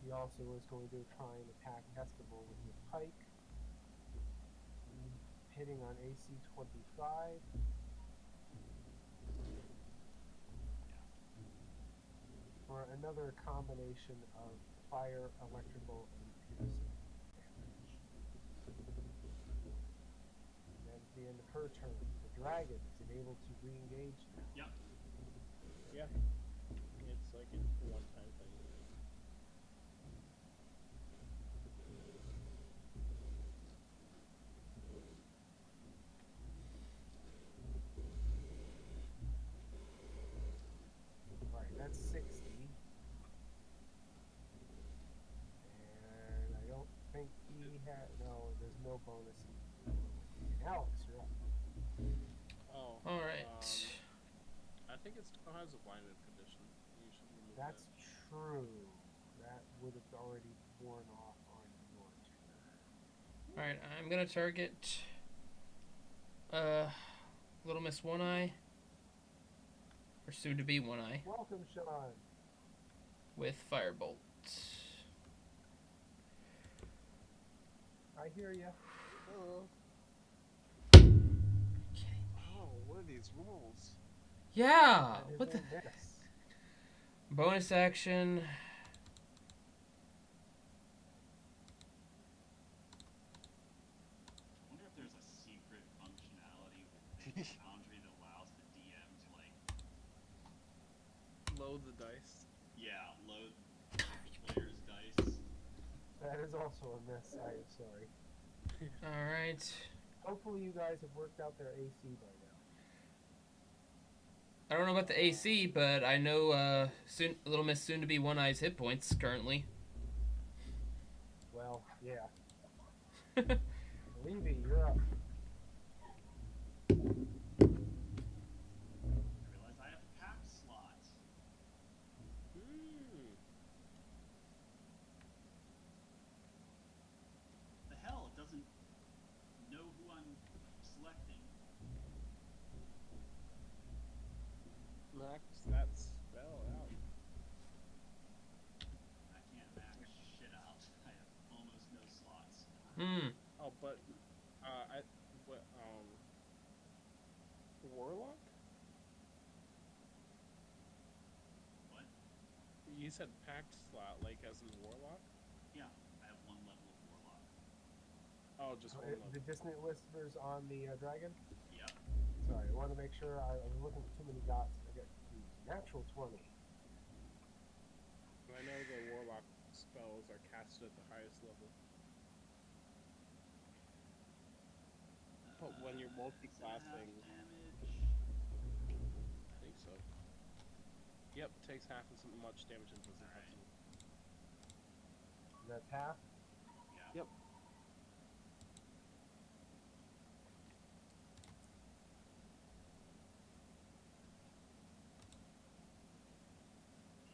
She also is going to try and attack Estival with her pike, hitting on AC 25. For another combination of fire, electrical, and piercing damage. And that is the end of her turn. The dragon is able to re-engage now. Yep. Yeah. It's like a one-time thing. Alright, that's 60. And I don't think he had. No, there's no bonus. Alex, you're up. Oh. All right. I think it still has a blinded condition. You should remove That's that. true. That would have already worn off on your turn. All right. I'm gonna target Little Miss One Eye, or soon to be One Eye, Welcome, Sean. with Firebolt. I hear you. Oh. Okay. Oh, what are these rolls? Yeah. That is What a the miss. bonus action? I wonder if there's a secret functionality within Foundry that allows the DM to, like, Load the dice. yeah, load the player's dice. That is also a miss. I am sorry. All right. Hopefully you guys have worked out their AC by now. I don't know about the AC, but I know soon Little Miss soon to be One Eye's hit points currently. Well, yeah. Levy, you're up. I realize I have a pack slot. Hmm. The hell, it doesn't know who I'm selecting. Max that spell out. I can't max shit out. I have almost no slots. Oh, but what warlock? What? You said packed slot, like as in warlock? Yeah, I have one level of warlock. Oh, just one level. The dissonant whispers on the dragon? Yep. Sorry, I want to make sure I was looking for too many dots. I got confused. Natural 20. I know the warlock spells are casted at the highest level. But when you're Is it half multi-classing, damage? I think so. Yep, takes half as much damage and doesn't have to. That's half? Yeah. Yep.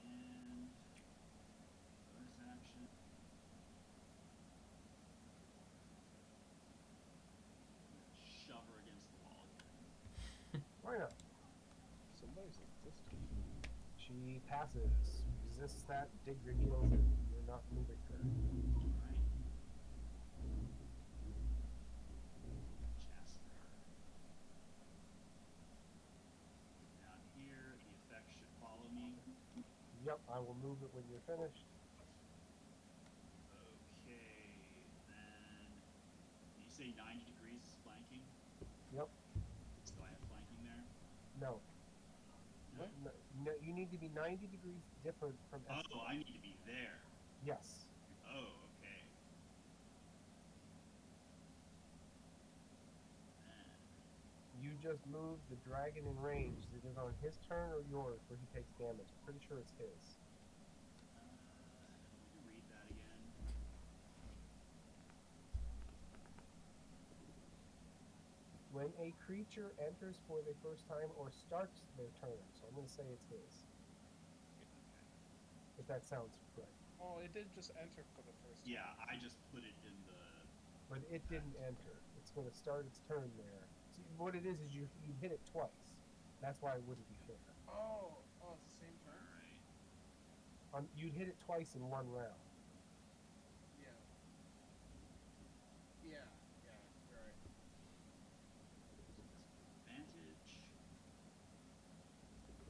And bonus action. Shove her against the wall again. Why not? Somebody's existing. She passes. Resists that, dig your heels in. You're not moving her. Alright. Jasper. Down here, the effect should follow me. Yep, I will move it when you're finished. Okay, then. Did you say 90 degrees is flanking? Yep. Do I have flanking there? No. No? No, you need to be 90 degrees different from Oh, Esteban. I need to be there. Yes. Oh, okay. Then, You just moved the dragon in range. It is on his turn or yours where he takes damage. I'm pretty sure it's his. let me read that again. When a creature enters for the first time or starts their turn, so I'm going to say it's his. Okay. If that sounds correct. Oh, it did just enter for the first time. Yeah, I just put it in the. But it didn't enter. It's going to start its turn there. See, what it is you hit it twice. That's why it wouldn't be fair. Oh, it's the same turn? Alright. You'd hit it twice in one round. Yeah. Yeah, you're right. Advantage.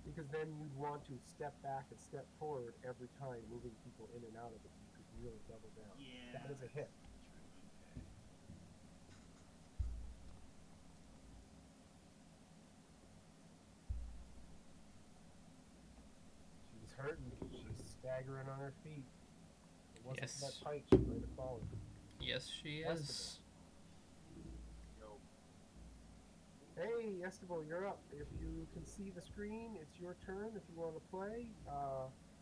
Because then you'd want to step back and step forward every time, moving people in and out of it. You could really double down. Yeah. That is a hit. True, okay. She's hurting. She's staggering on her feet. It wasn't Yes. for that fight, she might have fallen. Yes, she is. Yo. Hey, Esteban, you're up. If you can see the screen, it's your turn if you want to play.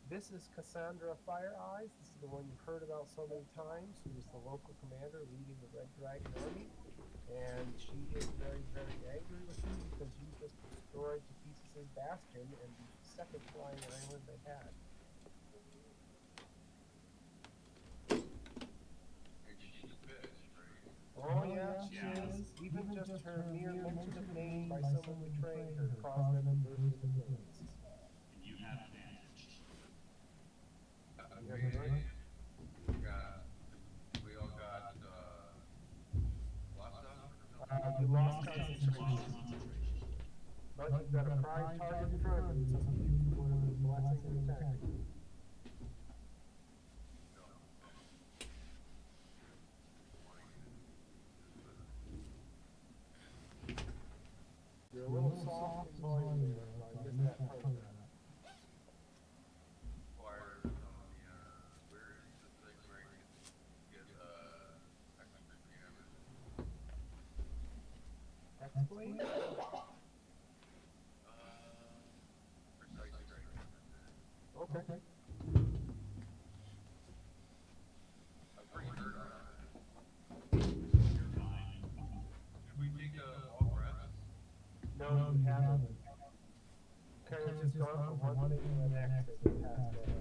This is Cassandra Fire Eyes. This is the one you've heard about so many times, who is the local commander leading the Red Dragon Army. And she is very, very angry with you because you just destroyed to pieces his bastion and the second flying island they had. Oh yeah, she is. Even just her mere mention of name by someone betraying her caused them to burst into flames. And you have advantage. You have it right? We all got lost You lost Lost concentration. concentration. But you've got a prime target in front of you. It's up to you if you want to use blessing or attack. You're a little soft in volume there, so I missed that part of that. fire on the where is the thing where you get extra damage? you haven't. Kind of just gone from one thing to the next as it passed by.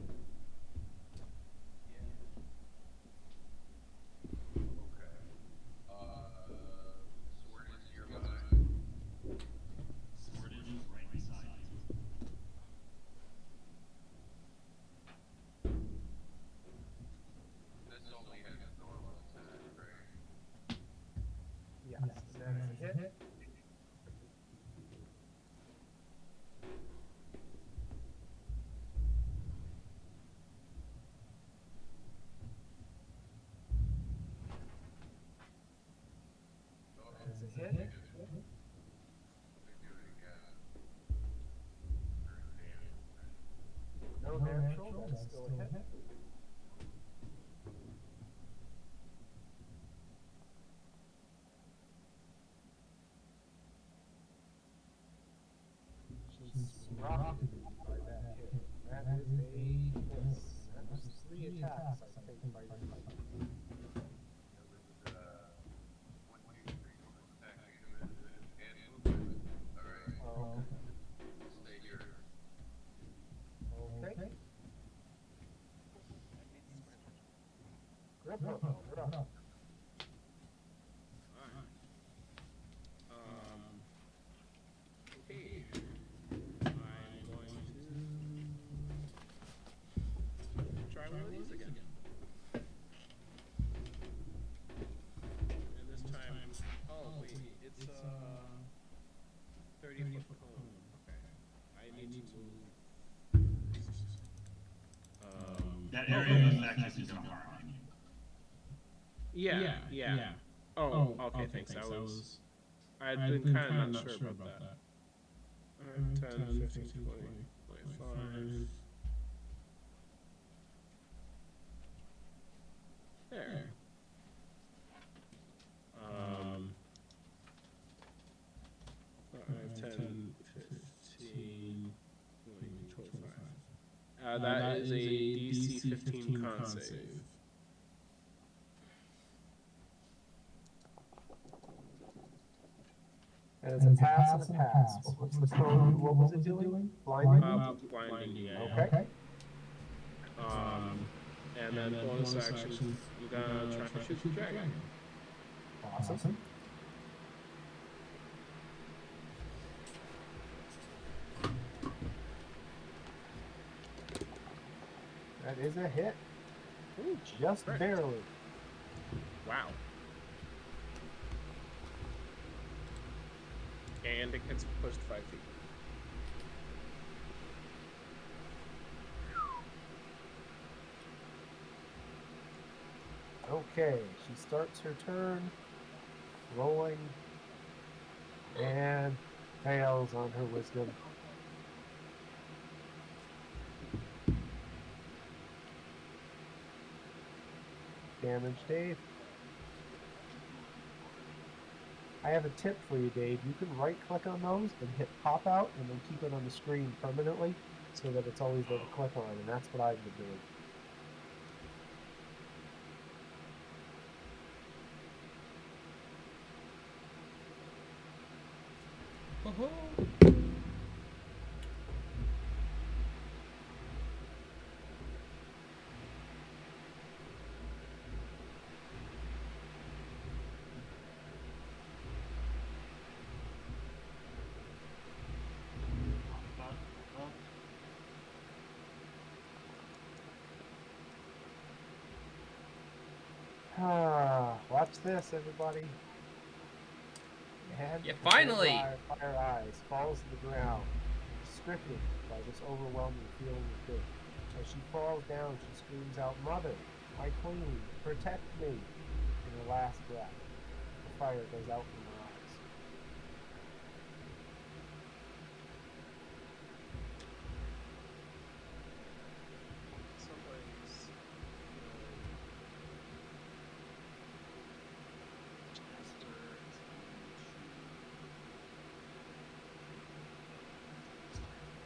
Okay. Sword is nearby. Sword is right beside you. This only has a normal attack, right? Yes, and that is a hit. Oh, That is a hit. let me do it again. No natural, that is still a hit. She's rocketed by that hit. That is a miss. That was 3 attacks, I think, by your fight. It was 1, 2, 3, 4 attacking and movement. Alright, Oh, stay here. okay. Grip hook, you're up. Okay. I'm going to try one of these again. And this time, oh wait, it's a 30-foot cone. Okay. I need to move. That area of effect isn't going to harm you. Yeah. Oh, okay, thanks. I'd been kind of not sure about that. 10, 15, 20, 25. There. 5, 10, 15, 20, 25. That is a DC 15 con save. And it's a pass and a pass. What's the code? What was it doing? Blinding? Blinding, yeah. Okay. And then bonus action, I'm gonna try to shoot the dragon. Awesome. That is a hit. Ooh, Just correct. barely. Wow. And it gets pushed 5 feet. Okay, she starts her turn, rolling, and fails on her wisdom. Damage, Dave. I have a tip for you, Dave. You can right-click on those and hit pop out, and then keep it on the screen permanently, so that it's always there to click on, and that's what I've been doing. Watch this, everybody. And Yeah, finally! Fire Eyes falls to the ground, stricken by this overwhelming feeling of guilt. As she falls down, she screams out, "Mother, my queen, protect me!" In her last breath, the fire goes out from her eyes. Some ways,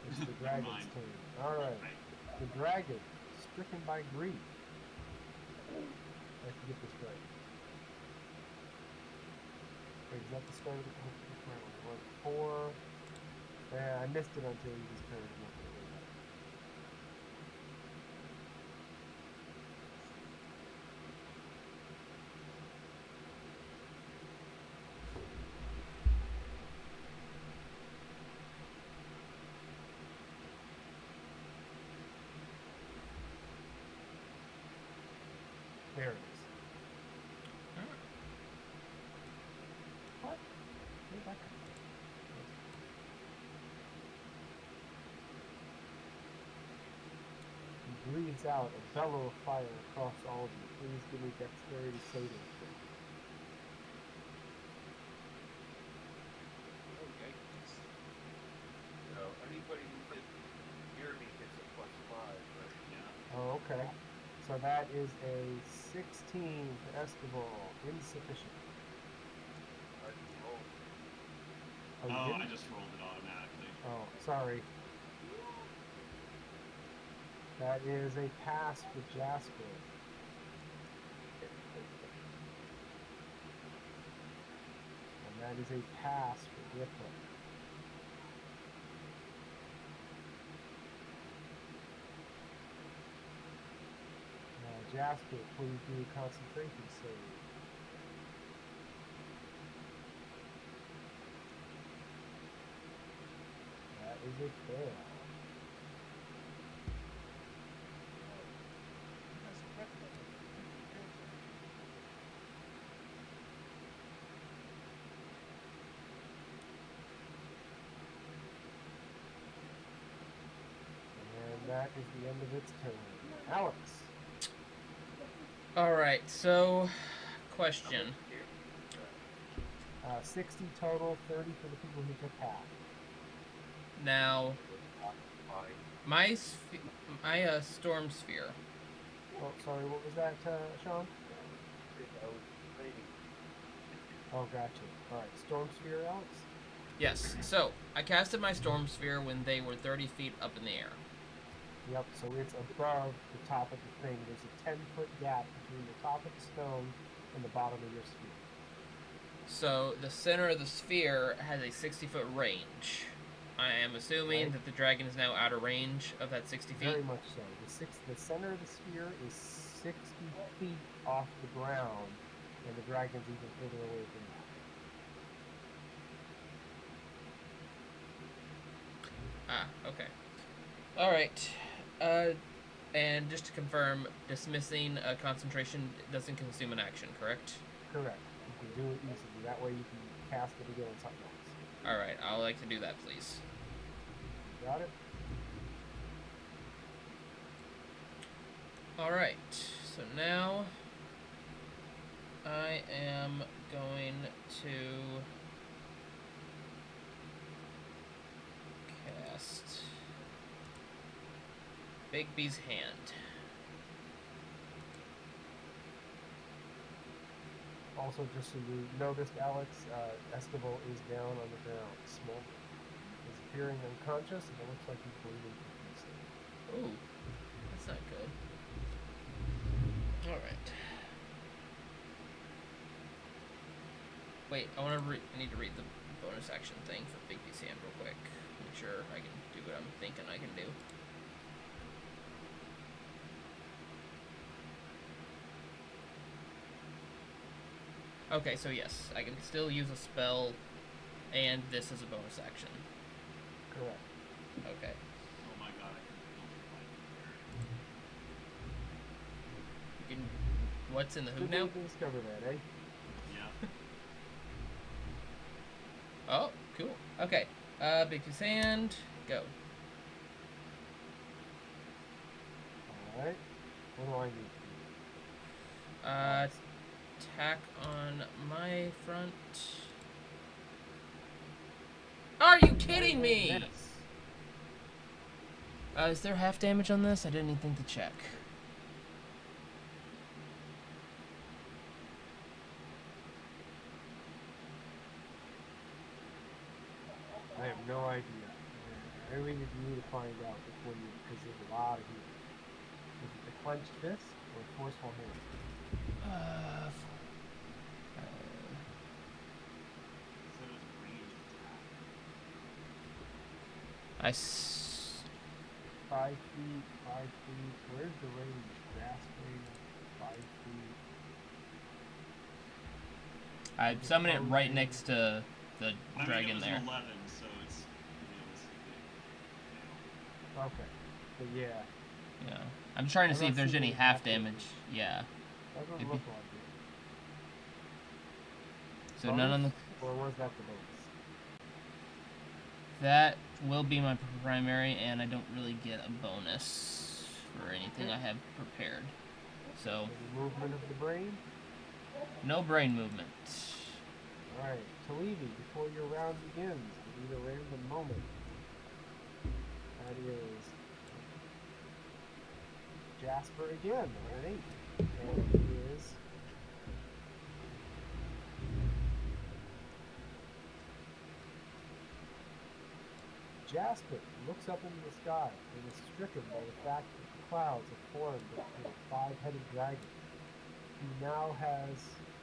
It's the dragon's turn. Alright. The dragon, stricken by grief. I have to get this right. Wait, is that the start of the round? 1, 4, missed it until he was turned. I'm not gonna worry about it. There it is. What? Where'd that come from? He breathes out a bellow of fire across all of you. Please give me dexterity saving throw. Oh, yikes. So anybody who gets near me gets a +5, right? Yeah. Oh, okay. So that is a 16 for Escobar. Insufficient. I just rolled. Oh, you Oh, I didn't? just rolled it automatically. Oh, sorry. That is a pass for Jasper. And that is a pass for Grippa. Now, Jasper, please do a concentration save. That is a fail. That's correct. And that is the end of its turn. Alex. All right. So, question. 60 total, 30 for the people who took half. Now, Fine. my storm sphere. Oh, sorry, what was that, Sean? I was training. Oh, gotcha. Alright, Storm Sphere, Alex? Yes. So I casted my storm sphere when they were 30 feet up in the air. Yep, so it's above the top of the thing. There's a 10-foot gap between the top of the stone and the bottom of your sphere. So the center of the sphere has a 60-foot range. I am assuming Right. that the dragon is now out of range of that 60 feet. Very much so. The center of the sphere is 60 feet off the ground, and the dragon's even further away from that. Ah, okay. All right. And just to confirm, dismissing a concentration doesn't consume an action, correct? Correct. You can do it easily. That way you can cast it again on something else. All right. I'd like to do that, please. You got it? All right. So now I am going to cast Bigby's Hand. Also, just so you noticed, Alex, Esquivel is down on the ground, smoldering. He's appearing unconscious, and it looks like he's bleeding profusely. Ooh, that's not good. All right. Wait, I need to read the bonus action thing for Bigby's Hand real quick. Make sure I can do what I'm thinking I can do. Okay, so yes, I can still use a spell, and this is a bonus action. Correct. Okay. Oh my god, I can feel the light You can. What's in the who Good now? way to discover that, eh? Yeah. Oh, cool. Okay. Bigby's Hand, go. Alright. What do I need to do? Attack on my front. Are you kidding me? Miss. Is there half damage on this? I didn't even think to check. I have no idea. I really need to find out which one because there's a lot of healing. Is it the clenched fist or forceful hand? So it's range attack. 5 feet, 5 feet. Where's the range? Grasping, 5 feet. I summon it right next to the I dragon mean, it was there. an 11, so it's realistically. Okay. But yeah, Yeah. I'm trying to I'm see not if there's seeing any any half half damage. damage. Yeah. doesn't Maybe. look like it. So none on the. Or was that the bonus? That will be my primary, and I don't really get a bonus for anything I have prepared. So, Any movement of the brain? no brain movement. Alright, Talibi, before your round begins, we need a random moment. That is Jasper again on an 8. And it is Jasper looks up into the sky and is stricken by the fact that the clouds have formed into a 5-headed dragon. He now has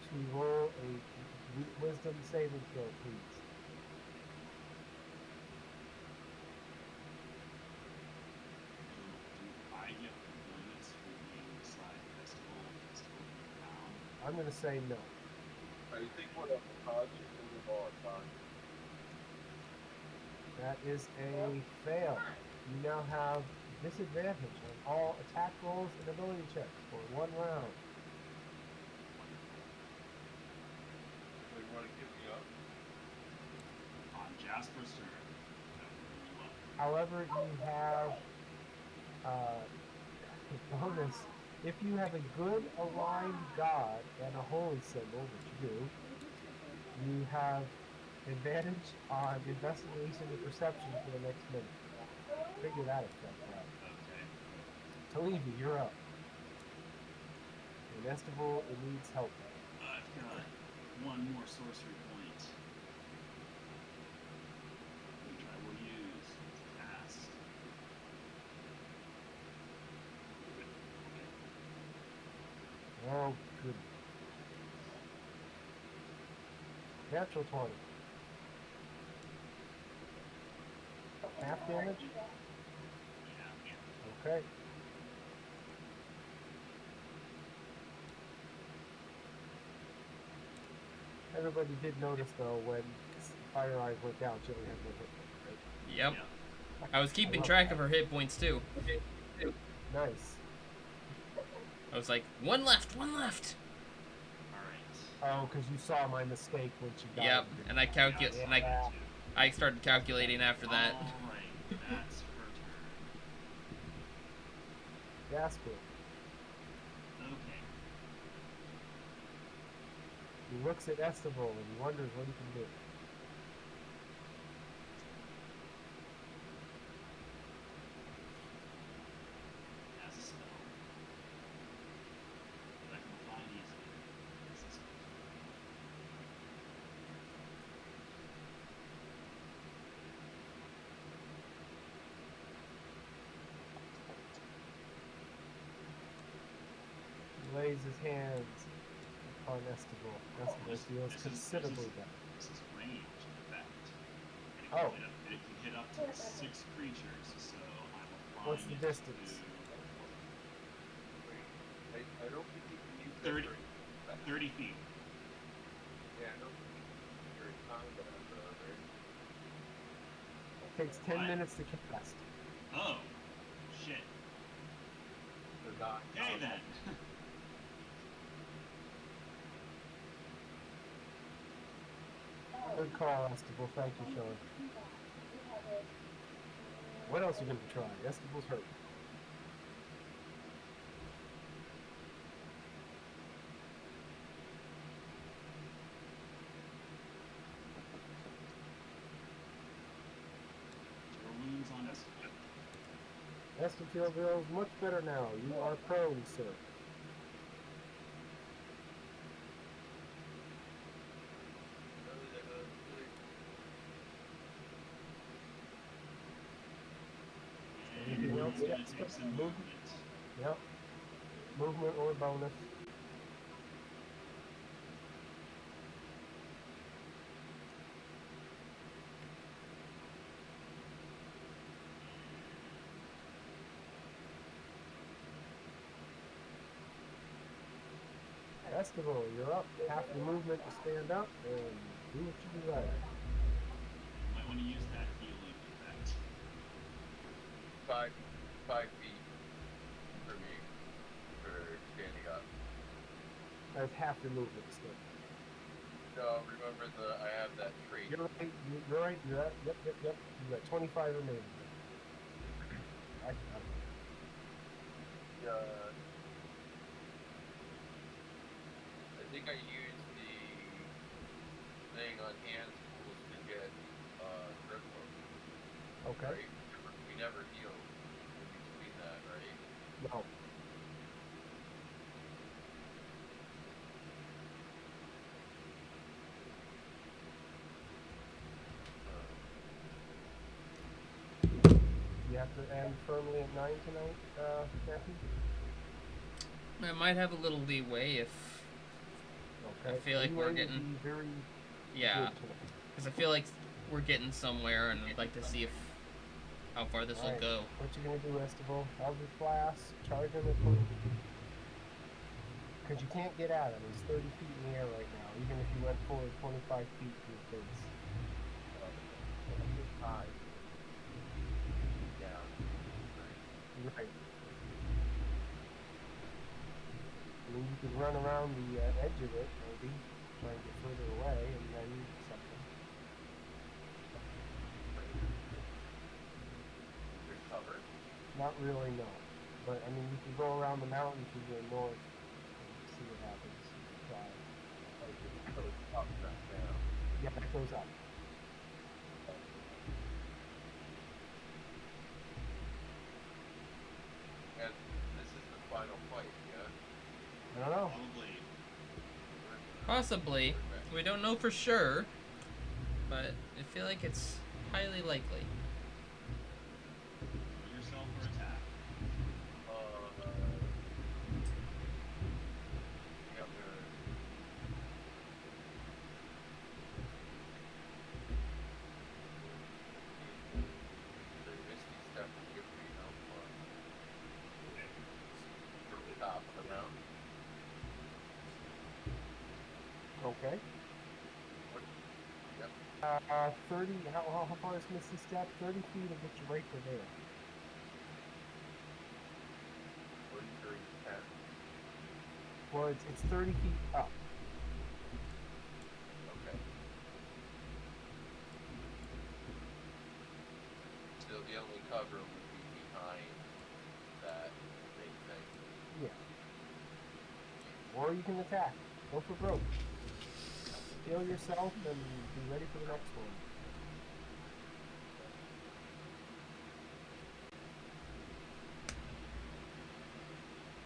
to roll a wisdom saving throw, please. Do I get the bonus for being beside festival down? I'm going to say no. I think what a cause is in the ball time. That is a fail. You now have disadvantage on all attack rolls and ability checks for 1 round. So you want to give me up? On Jasper's turn. That would bring you up. However, you have a bonus. If you have a good aligned god and a holy symbol, which you do, you have advantage on investigation and perception for the next minute. Figure that effect out. Okay. Talibi, you're up. And Estival, it needs help. I've got one more sorcery point, which I will use to cast. Oh, good. Natural 20. Half damage? Yeah. Okay. Everybody did notice, though, when Fire Eyes went down, she only had 1 hit point, right? Yep. Yeah. I was keeping love track that. of her hit points too. Nice. I was like, one left, one left. All right. Oh, because you saw my mistake when she died. Yep. And I calculate, Yeah. and I started calculating after that. All right. That's her turn. Jasper, Okay. he looks at Estival and he wonders what he can do. As a spell that I can find easily. As a spell. He lays his hands upon Estival. Estival feels considerably better. This is ranged effect. And Oh. It can hit up to 6 creatures, so I'm applying What's the it distance? Wait, I don't think you can use 30 that very to 30 feet. Yeah, I don't think you can use very combat right? Takes 10 What? minutes to cast. Oh, shit. So not Okay then. Good call, Estival. Thank you, Sean. What else are you going to try? Estival's hurt. Your wounds on us. Estival feels much better now. You are prone, sir. Anything And else? it's gonna Yeah. take some movement. Yep. Movement or bonus. Estival, you're up. Half your movement to stand up and do what you desire. Might want to use that healing effect. 5 feet for me for standing up. That's half your movement to stand up. No, remember I have that trait. You're right. You're right. You're at. Yep. You got 25 remaining. I got it. I think I used the thing on hand tools to get grip hook. Okay. Right? We never healed in between that, right? No. You have to end firmly at 9 tonight, Matthew? I might have a little leeway if Okay. I feel like we're Leeway would getting- be very yeah, good tonight. because I feel like we're getting somewhere, and I'd like to see if how far this will Alright. go. What you gonna do, Estival? Elder Flask, charge him at 20. Because you can't get at him. He's 30 feet in the air right now, even if you went forward 25 feet to his base. He is high. Down. Right. Right. I mean, you could run around the edge of it, maybe, try and get further away, and then something. There's cover. Not really, no. But, I mean, you can go around the mountain to the north and see what happens. Try. So it's up, not down. Yeah, it goes up. And this is the final fight, yeah? I don't know. Probably. Possibly. We don't know for sure, but I feel like it's highly likely. Put yourself for attack. Yeah, I'm gonna. The Misty Step will give me help from the top of the mountain. Okay. What? Yep. 30, how far is Misty Step? 30 feet will get you right to there. 43, 10. Well, it's 30 feet up. Okay. So the only cover would be behind that big thing. Yeah. Or you can attack. Go for broke. Heal yourself and be ready for the next one.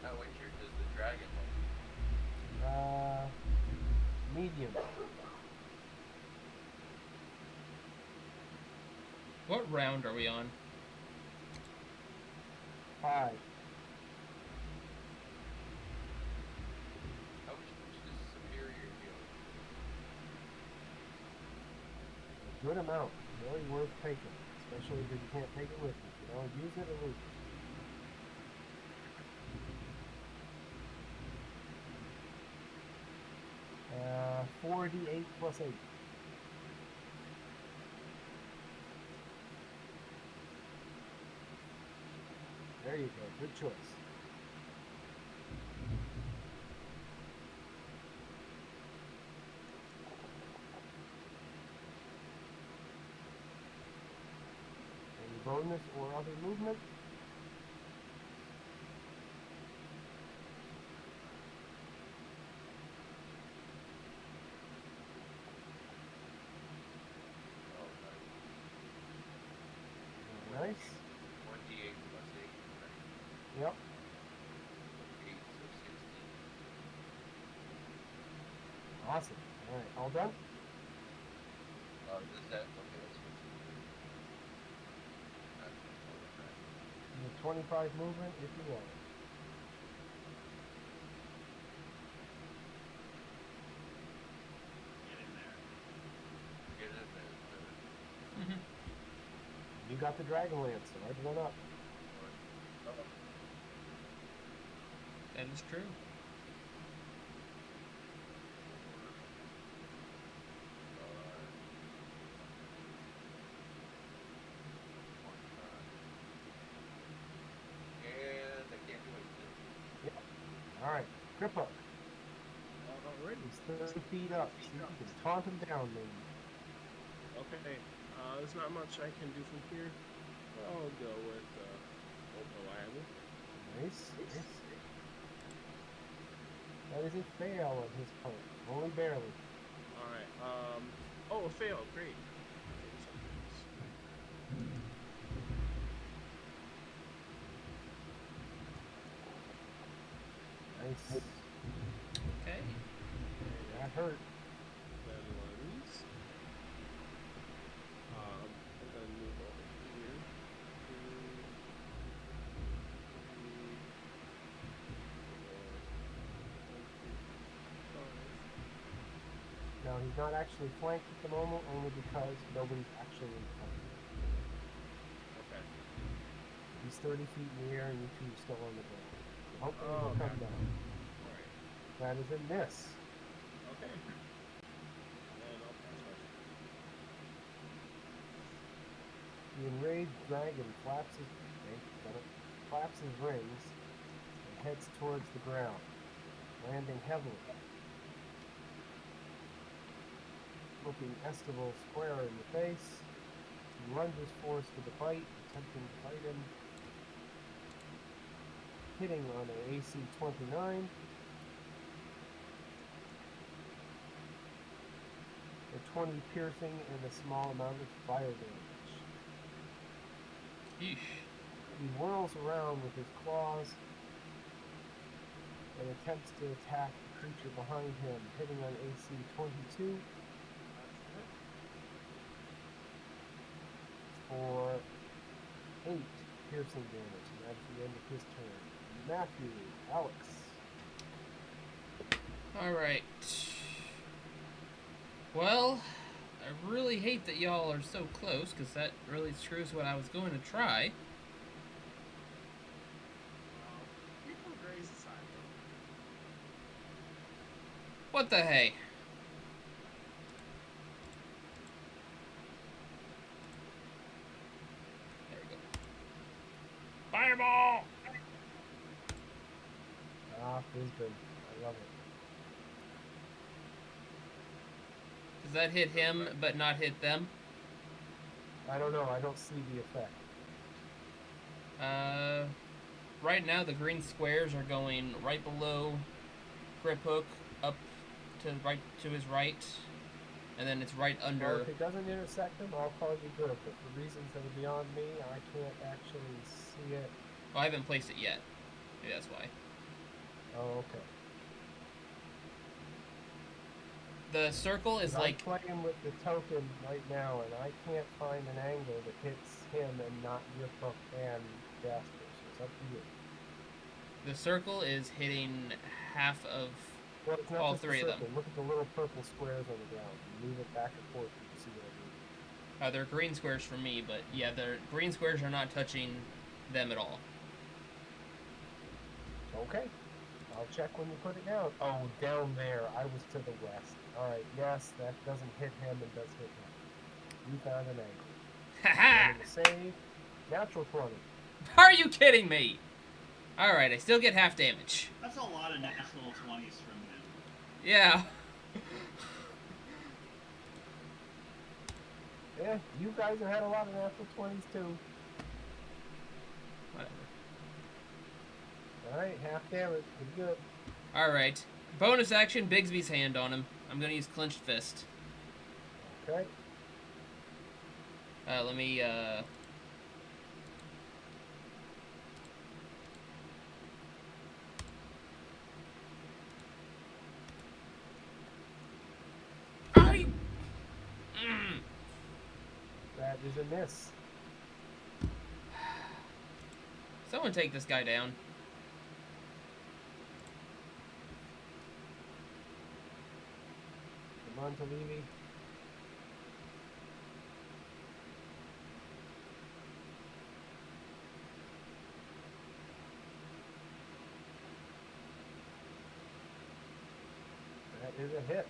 How injured does the dragon look? Medium. What round are we on? 5. How much is superior healing? A good amount. Really worth taking. Especially if you can't take it with you. You know, use it or lose it. 4d8 plus 8. There you go. Good choice. Any bonus or other movement? Oh, Nice. 1d8 plus 8, right? Yep. 8, so 16. Awesome. All right. All done? Is that okay? That's what You have 25 movement if you want it. Get in there. get in there. Mm-hmm. You got the Dragonlance, so I'd run up. That is true. Alright, grip hook. Already. He's 30 feet up. See if you can taunt him down, maybe. Okay. There's not much I can do from here. I'll go with reliable. Nice. That is a fail on his part. Only barely. All right. Oh, a fail. Great. Nice. Okay. That hurt. Then lens. And then move over here. Now he's not actually flanked at the moment, only because nobody's actually in front of him. Okay. He's 30 feet in the air, and you two are still on the ground. So hopefully Oh, he'll okay. come down. All right. That is a miss. Okay. And I'll pass my turn. The enraged dragon flaps his rings and heads towards the ground, landing heavily, looking Estival square in the face. He lunges forward for the bite, attempting to bite him, hitting on an AC 29. A 20 piercing and a small amount of fire damage. Yeesh. He whirls around with his claws and attempts to attack the creature behind him, hitting on AC 22 for 8 piercing damage, and that's the end of his turn. Matthew, Alex. Alright. Well, I really hate that y'all are so close, because that really screws what I was going to try. People graze aside. What the hey? There we go. Fireball! Ah, Brisbane. I love it. Does that hit him, but not hit them? I don't know. I don't see the effect. Right now the green squares are going right below Grip Hook, up to right to his right, and then it's right Well, under. if it doesn't intersect him, I'll call you good, but for reasons that are beyond me, I can't actually see it. Well, I haven't placed it yet. Maybe that's why. Oh, okay. The circle is like. I'm playing with the token right now, and I can't find an angle that hits him and not Grip Hook and Jasper, so it's up to you. The circle is hitting half of Well, it's not all just the three of them. circle. Look at the little purple squares on the ground. You move it back and forth, you can see what I mean. They're green squares for me, but yeah, the green squares are not touching them at all. Okay. I'll check when you put it down. Oh, down there. I was to the west. Alright, yes, that doesn't hit him and does hit him. You found an angle. Haha! I'm gonna save. Natural 20. Are you kidding me? Alright, I still get half damage. That's a lot of natural 20s from him. Yeah. Yeah, you guys have had a lot of natural 20s too. Whatever. Alright, half damage. Pretty good. Alright. Bonus action, Bigsby's hand on him. I'm gonna use Clenched Fist. Okay. Let me, That is a miss. Someone take this guy down. Come on, Talivi. That is a hit.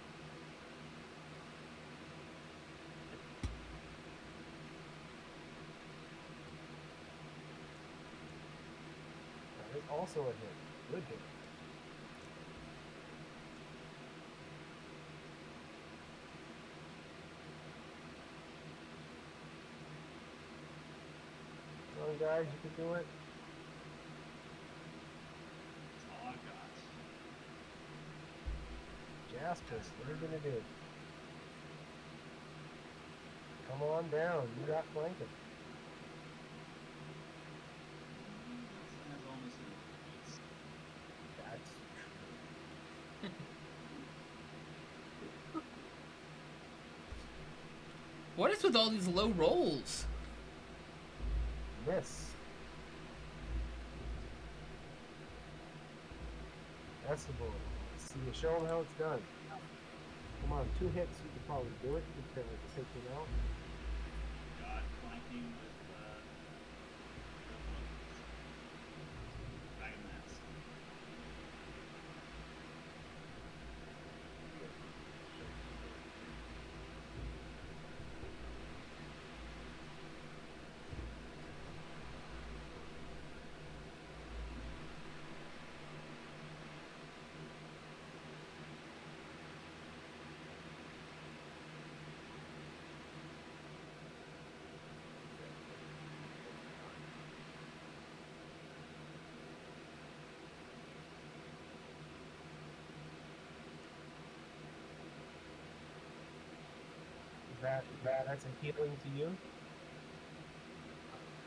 That is also a hit. Good hit. on, guys. You can do it. That's all I've got. Jaspis, what are you gonna do? Come on down. You got flanking. That has almost no defeats. That's What is with all these low rolls? miss. Decibel. See, you show them how it's done. Come on, 2 hits. You could probably do it. You could take him out. Got flanking with Dragonlance. That's a healing to you.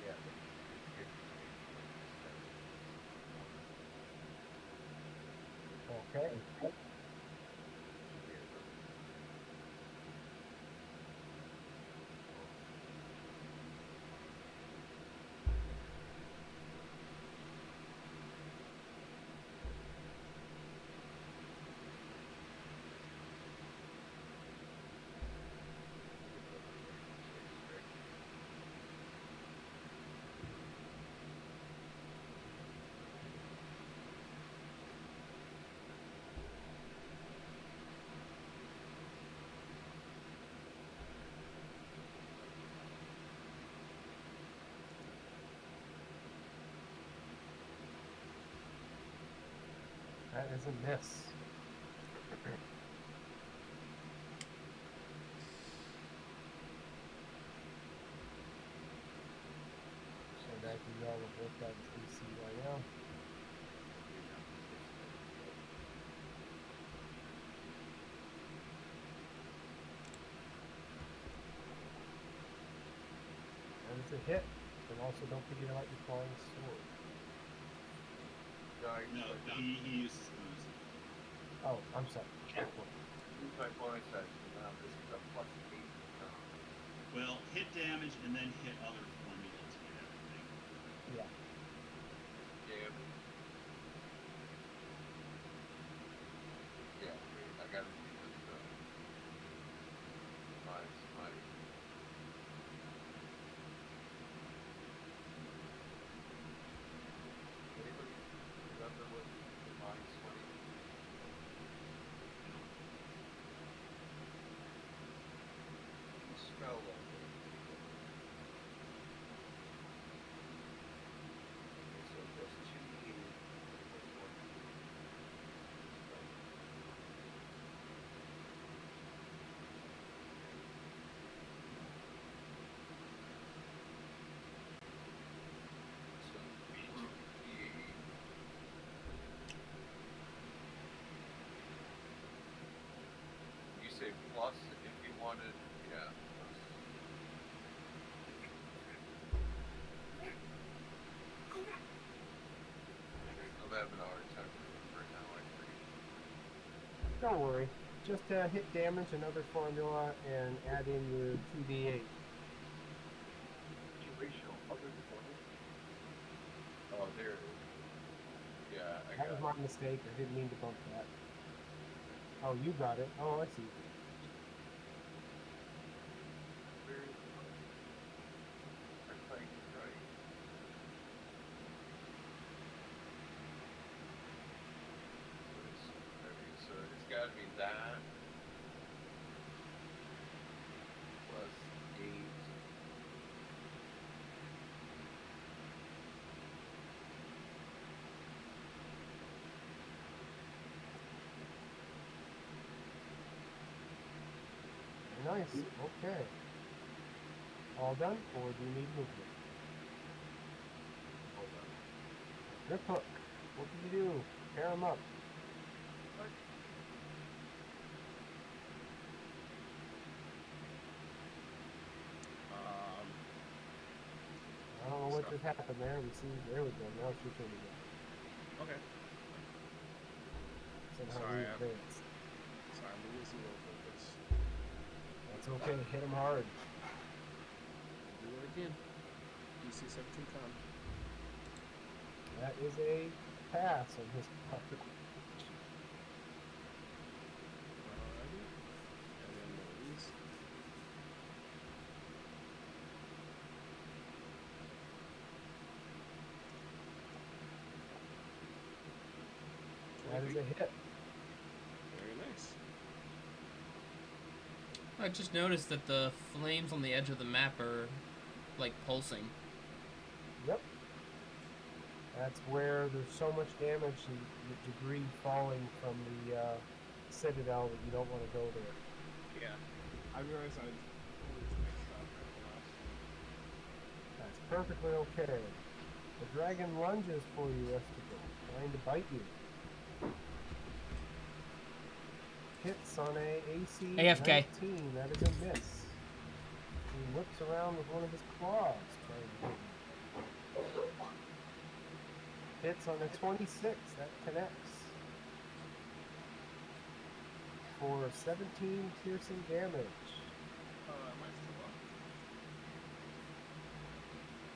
Yeah. Okay. That is a miss. So that can all of both that AC right now. And it's a hit. And also don't forget about your falling sword. No, he uses boost. Oh, I'm sorry. Use my bonus action. Now this is a +8. Well, hit damage and then hit other formula to get everything. Yeah. Damn. Yeah, wait, I gotta do this my anybody remember what minus 20? Spell level. Okay, so plus 2 plus 1. So B2 E. You say plus if you wanted, yeah. I'm having a hard time remembering how I forget. Don't worry. Just hit damage, another formula, and add in your 2d8. Situational other performance? Oh, there it is. Yeah, I That got was it. my mistake. I didn't mean to bump that. Oh, you got it. Oh, I see. Where is it? I think it's right. So it's got to be that plus 8. Nice. Okay. All done, or do you need movement? Grip hook. What can you do? Pair them up. Um, I don't know what Stuff. just happened there. We see. There we go. Now it's your turn again. okay. Somehow Sorry, we advanced. Sorry, I'm losing a little focus. That's okay. Hit him hard. Do it again. DC 17 con. That is a pass on his part. Alrighty. And then these. That is a hit. Very nice. I just noticed that the flames on the edge of the map are like pulsing. Yep. That's where there's so much damage and the debris falling from the citadel that you don't want to go there. Yeah. I realized I always mixed up at the last one. That's perfectly okay. The dragon lunges for you, Estival, trying to bite you. Hits on a AC AFK. 19. That is a miss. He whips around with one of his claws, trying to hit you. Hits on a 26. That connects. For 17 piercing damage. Am I still up?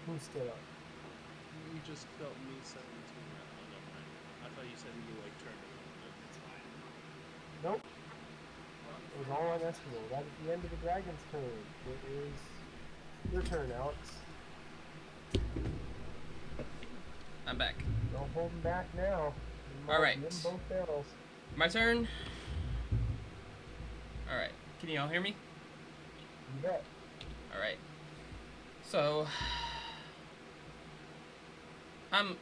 Who's still up? You just felt me 17. Oh, never mind. I thought you said you like turned it on. It's fine. Nope. It was all on Eskimo. Right at the end of the dragon's turn. It is your turn, Alex. I'm back. No holding back now. All right. Give 'em both barrels. My turn. All right. Can you all hear me? You bet. All right. So I'm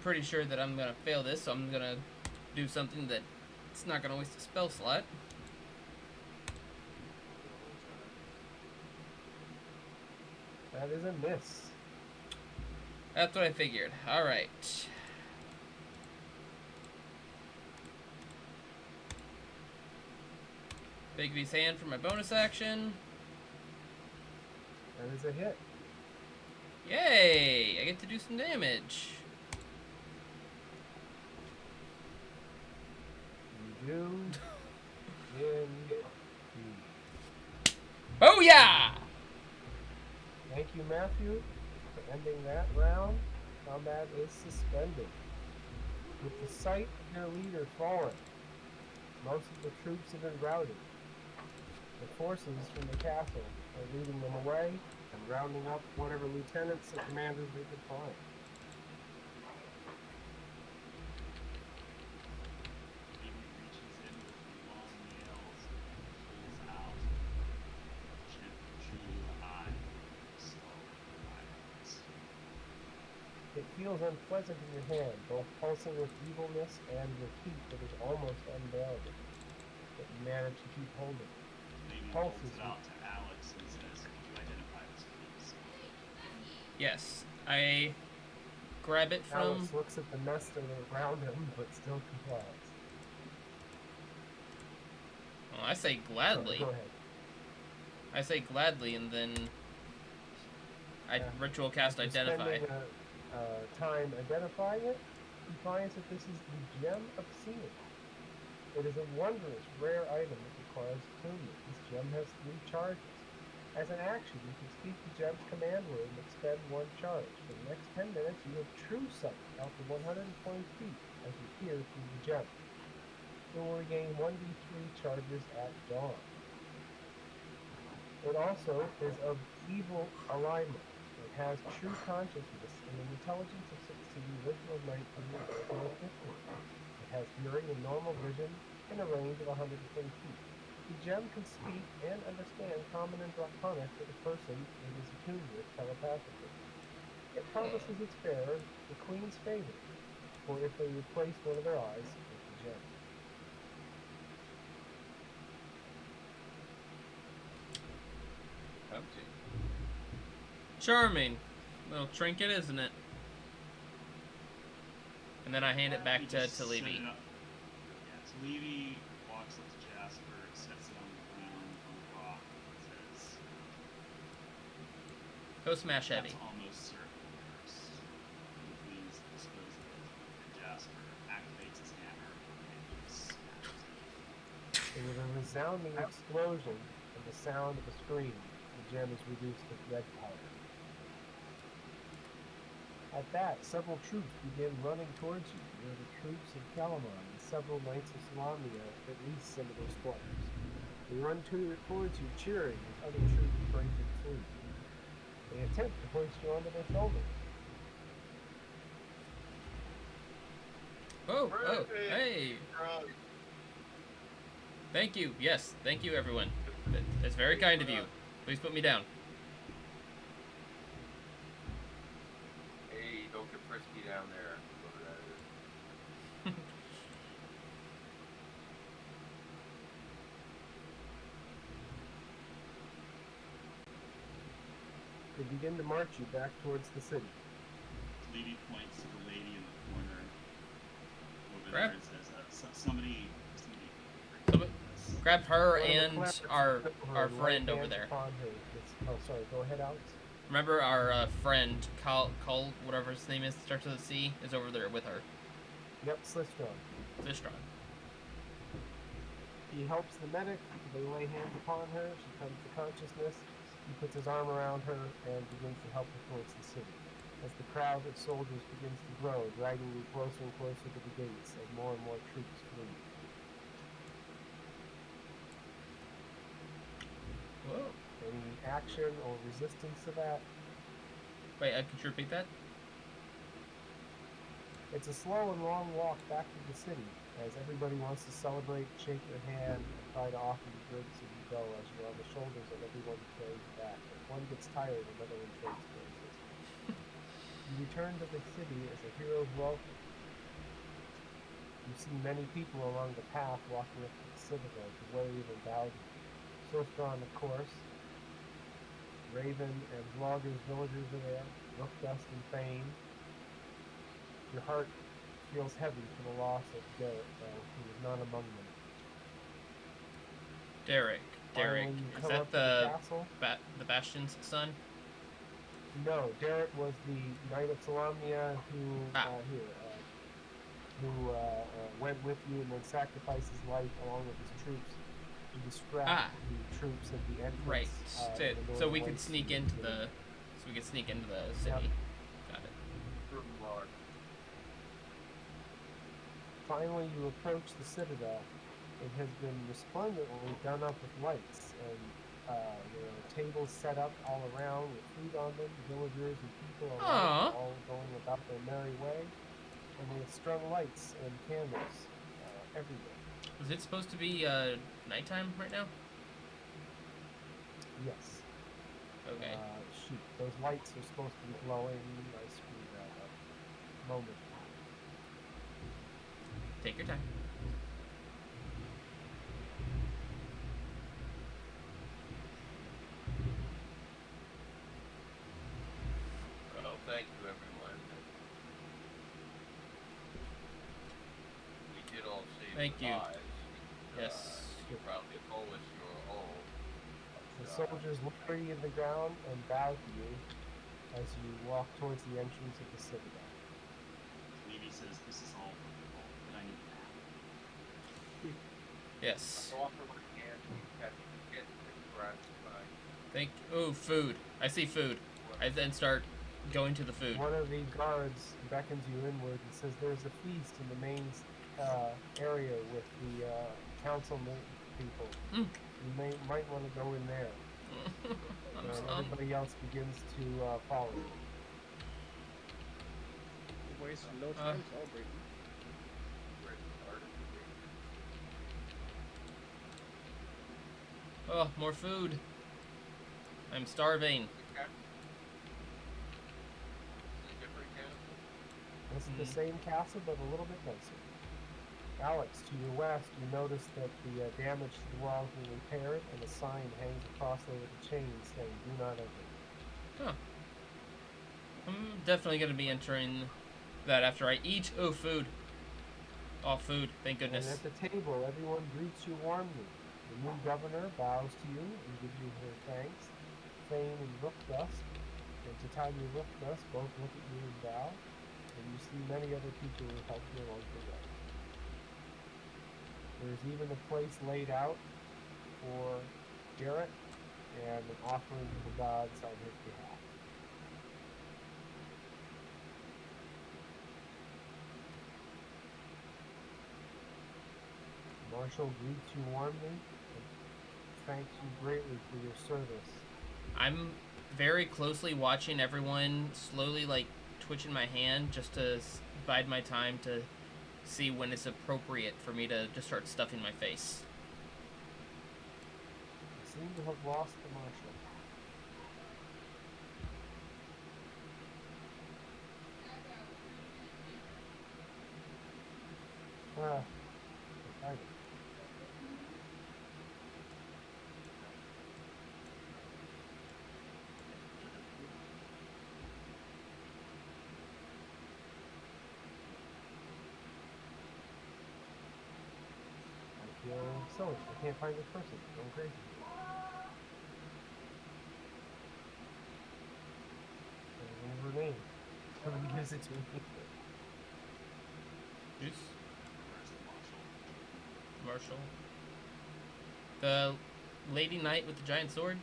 pretty sure that I'm gonna fail this, so I'm gonna do something that it's not gonna waste a spell slot. That is a miss. That's what I figured. All right. Big V's hand for my bonus action. That is a hit. Yay! I get to do some damage. You do. Indeed. Oh yeah! Thank you, Matthew, for ending that round. Combat is suspended. With the sight of your leader fallen, most of the troops have been routed. The forces from the castle are leading them away and rounding up whatever lieutenants and commanders they could find. Maybe reaches in with the long nails and pulls out Chu Eye skull items. It feels unpleasant in your hand, both pulsing with evilness and with heat that is almost unbearable. But you manage to keep holding. Maybe Pulses holds it out to Alex and says, "Could you identify this, please?" Yes, I grab it from. Alex looks at the mess that are around him, but still complies. Oh, I say gladly. Go ahead. I say gladly, and then I Yeah. ritual cast After identify. spending time identifying it, he finds that this is the Gem of Seeing. It is a wondrous, rare item that requires attunement. This gem has 3 charges. As an action, you can speak the gem's command word and expend 1 charge. For the next 10 minutes, you have true sight out to 120 feet as you peer through the gem. You will regain 1d3 charges at dawn. It also is of evil alignment. It has true consciousness and an intelligence of 6 to the original 19 and the original 15. It has hearing and normal vision in a range of 120 feet. The gem can speak and understand common and draconic to the person it is attuned with telepathically. It promises its bearer the Queen's favor, for if they replace one of their eyes with the gem. Empty. Charming. Little trinket, isn't it? And then I hand it back You to just set Levy. it up. Yeah, so Levy walks up to Jasper, sets it on the ground on the rock, and says, Go smash "That's heavy. almost certain works. Please dispose of it." And Jasper activates his hammer and just smashes it. And with a resounding explosion and the sound of a scream, the gem is reduced to red powder. At that, several troops begin running towards you. They are the troops of Calamon and several knights of Salamia, at least similar squads. They run towards you, cheering, as other troops break and flee. They attempt to hoist you onto their shoulders. Oh, Perfect. hey! Drug. Thank you. Yes, thank you, everyone. That's very kind of you. Please put me down. Hey, don't get frisky down there. Whoever that is. They begin to march you back towards the city. Levy points to the lady in the corner over Grab- there and says, somebody Somebody- Grab her One of the and clerics our look over and lay friend over hands there. upon her. Oh, sorry. Go ahead, Alex. Remember our friend, Col, whatever his name is, starts with a C, is over there with her. Yep, Slistron. Zistron. He helps the medic. They lay hands upon her. She comes to consciousness. He puts his arm around her and begins to help her towards the city. As the crowd of soldiers begins to grow, dragging you closer and closer to the gates as more and more troops flee. Whoa. Any action or resistance to that? Wait, could you repeat that? It's a slow and long walk back to the city, as everybody wants to celebrate, shake your hand, and try to offer you drinks as you go, as you're on the shoulders of everyone who carries you back. If one gets tired, another one trades places. You return to the city as a hero's welcome. You see many people along the path walking up to the citadel to wave and bow to you. Sorceron, of course. Raven and Vlogger's villagers are there. Rookdust and Fane. Your heart feels heavy for the loss of Garrett, though, who is not among them. Derek. Finally, you Is come that up to the castle. the Bastion's son? No, Derek was the Knight of Salamnia who went with you and then sacrificed his life along with his troops to distract the troops at the entrance. Right. in the So we northern could lights sneak to into city. the city. Yep. Got it. Certain mark. Finally, you approach the citadel. It has been resplendently done up with lights, and there are tables set up all around with food on them. Villagers and people alike, all going about their merry way, and they have strung lights and candles everywhere. Is it supposed to be nighttime right now? Yes. Okay. Shoot, those lights are supposed to be glowing. I screwed that up. Moment. Take your time. Well, thank you, everyone. We did all save Thank you. lives. Yes. You probably owe us your own. The soldiers lower you to the ground and bow to you as you walk towards the entrance of the citadel. Levy says, "This is all wonderful, but I need a nap." Yes. Offer my hand to catch get gratified. Food. I see food. I then start going to the food. One of the guards beckons you inward and says there's a feast in the main area with the council people. Mm. You might want to go in there. And everybody else begins to follow you. Waste no time celebrating. Oh, more food. I'm starving. This is the same castle, but a little bit nicer. Alex, to your west, you notice that the damage to the wall has been repaired, and a sign hangs across there with a chain saying, "Do not enter." Huh. I'm definitely going to be entering that after I eat. Oh, food. All food. Thank And goodness. at the table, everyone greets you warmly. The new governor bows to you and gives you her thanks. Thane and Rookdust. And to time you Rookdust, both look at you and bow. And you see many other people who helped you along the way. There's even a place laid out for Garrett and an offering to the gods on his behalf. Marshall greets you warmly and thanks you greatly for your service. I'm very closely watching everyone slowly, like, twitching my hand just to bide my time to see when it's appropriate for me to just start stuffing my face. You seem to have lost the marshal. Kind of. I feel silly. I can't find this person. I'm going crazy. I don't remember her name. Somebody gives it to me. Juice? Where's the marshal? Marshall. The lady knight with the giant sword?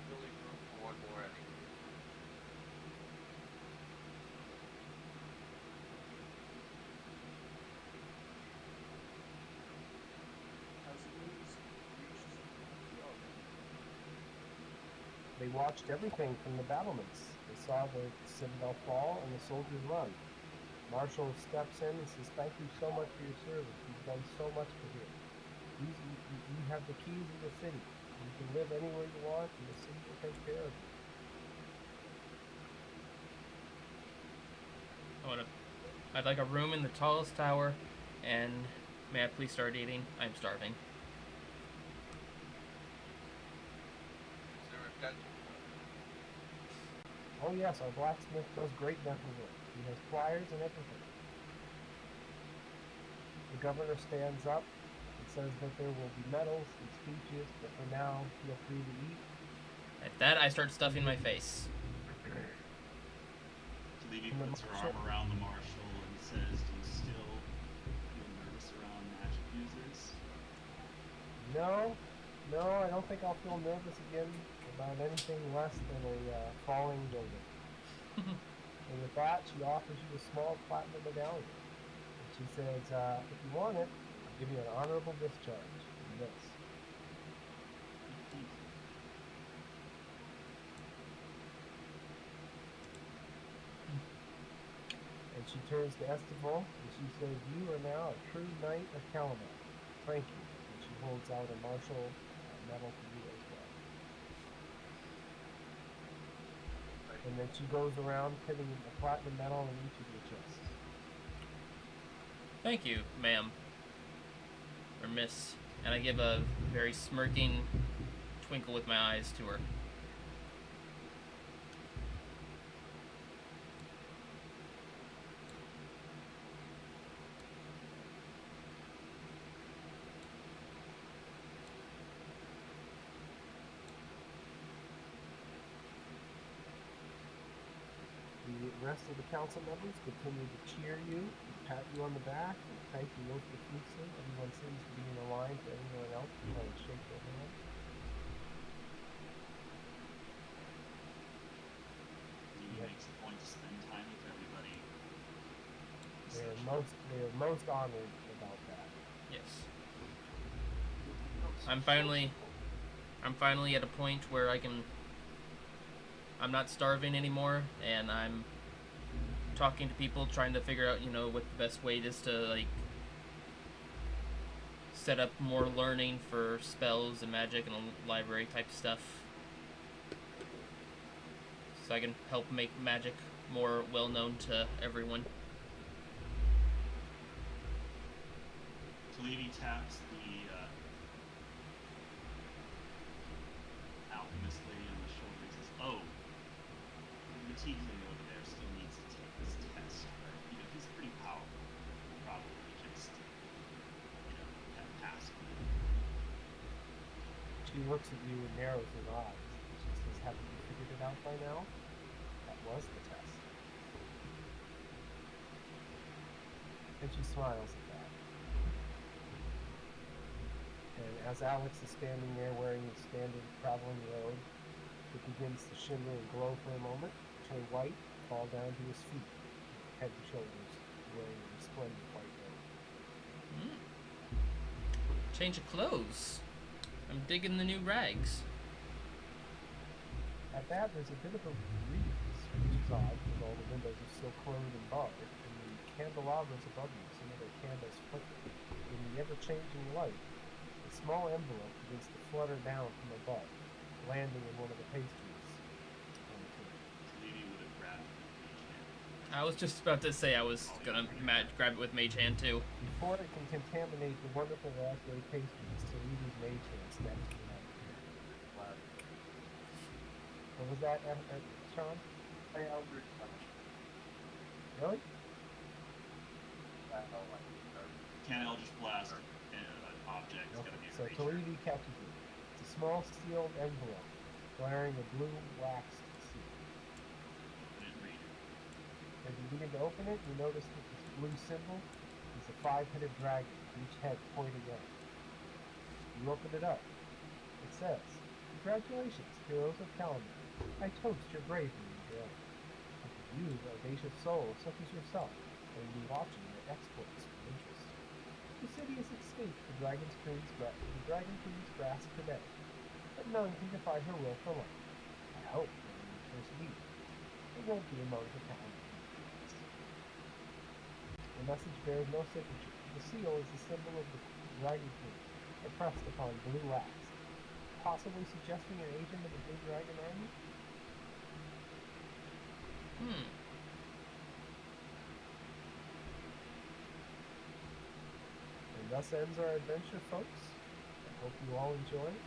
Really room for one more enemy. Has the news reached the army? They watched everything from the battlements. They saw the citadel fall and the soldiers run. Marshall steps in and says, "Thank you so much for your service. You've done so much for here. You have the keys of the city. You can live anywhere you want, and the city will take care of you." I'd like a room in the tallest tower, and may I please start eating? I'm starving. Is there a gun? Oh yes, our blacksmith does great dental work. He has pliers and everything. The governor stands up and says that there will be medals and speeches, but for now, feel free to eat. At that, I start stuffing my face. Levy And the puts her marshal- arm around the marshal and says, "Do you still feel nervous around magic users?" No, I don't think I'll feel nervous again about anything less than a falling building. And with that, she offers you a small platinum medallion. And she says, if you want it, I'll give you an honorable discharge in this. Thank you. And she turns to Estival and she says, "You are now a true knight of Calumet. Thank you." And she holds out a martial medal to you as well. And then she goes around putting a platinum medal in each of your chests. Thank you, ma'am. Or miss. And I give a very smirking twinkle with my eyes to her. The rest of the council members continue to cheer you, pat you on the back, and thank you most profusely. Everyone seems to be in a line for everyone else to try and shake their hand. Levy makes a point to spend time with everybody. They are most honored about that. Yes. I'm finally at a point where I'm not starving anymore, and I'm talking to people, trying to figure out, what the best way is to, like, set up more learning for spells and magic and library type stuff. So I can help make magic more well known to everyone. Taliti taps the alchemist lady on the shoulder and says, "Oh, Matisse over there still needs to take this test, but he's pretty powerful. Probably just have passed me." She looks at you and narrows her eyes. She says, haven't you figured it out by now? That was the test. And she smiles at that. And as Alex is standing there wearing his standard traveling robe, it begins to shimmer and glow for a moment, turn white, fall down to his feet, head and shoulders, wearing a resplendent white robe. Change of clothes. I'm digging the new rags. At that, there's a bit of a breeze, which is odd because all the windows are still closed and barred, and the candelabras above you, some of their candles flicker. In the ever-changing light, a small envelope begins to flutter down from above, landing in one of the pastries on the table. Taliti would have grabbed it. I was just about to say I was gonna grab it with Mage Hand too. Before it can contaminate the wonderful raspberry pastries, Taliti's mage hand snaps to the knife. What was that, Sean? Hey, Eldritch Touch. Really? Can't Eldritch Blast an object? It's Okay, gotta be a so creature. Taliti catches it. It's a small sealed envelope wearing a blue waxed seal. Open it and read it. As you begin to open it, you notice that this blue symbol is a 5-headed dragon, each head pointing out. You open it up. It says, "Congratulations, heroes of Kalamar. I toast your bravery and daring. You, audacious souls such as yourself, will be watching your exploits with interest. The city has escaped the Dragon Queen's grasp today, but none can defy her will for life. I hope that in your first week, it won't be among the Kalamar. The message bears no signature. The seal is the symbol of the Dragon Queen, impressed upon blue wax, possibly suggesting an agent of the Big Dragon Army." And thus ends our adventure, folks. I hope you all enjoyed.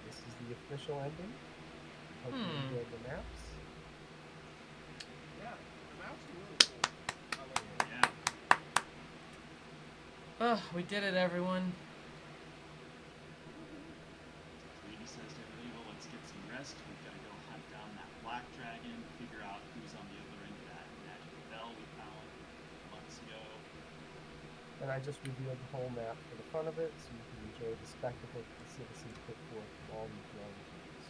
This is the official ending. I hope you enjoyed the maps. Yeah, the maps are really cool. I like it. Yeah. Oh, we did it, everyone. Taliti says to everybody, "Well, let's get some rest. We've got to go hunt down that black dragon, figure out who's on the other end of that magic bell we found months ago." And I just revealed the whole map for the fun of it, so you can enjoy the spectacle that the citizens put forth from all these dwelling places.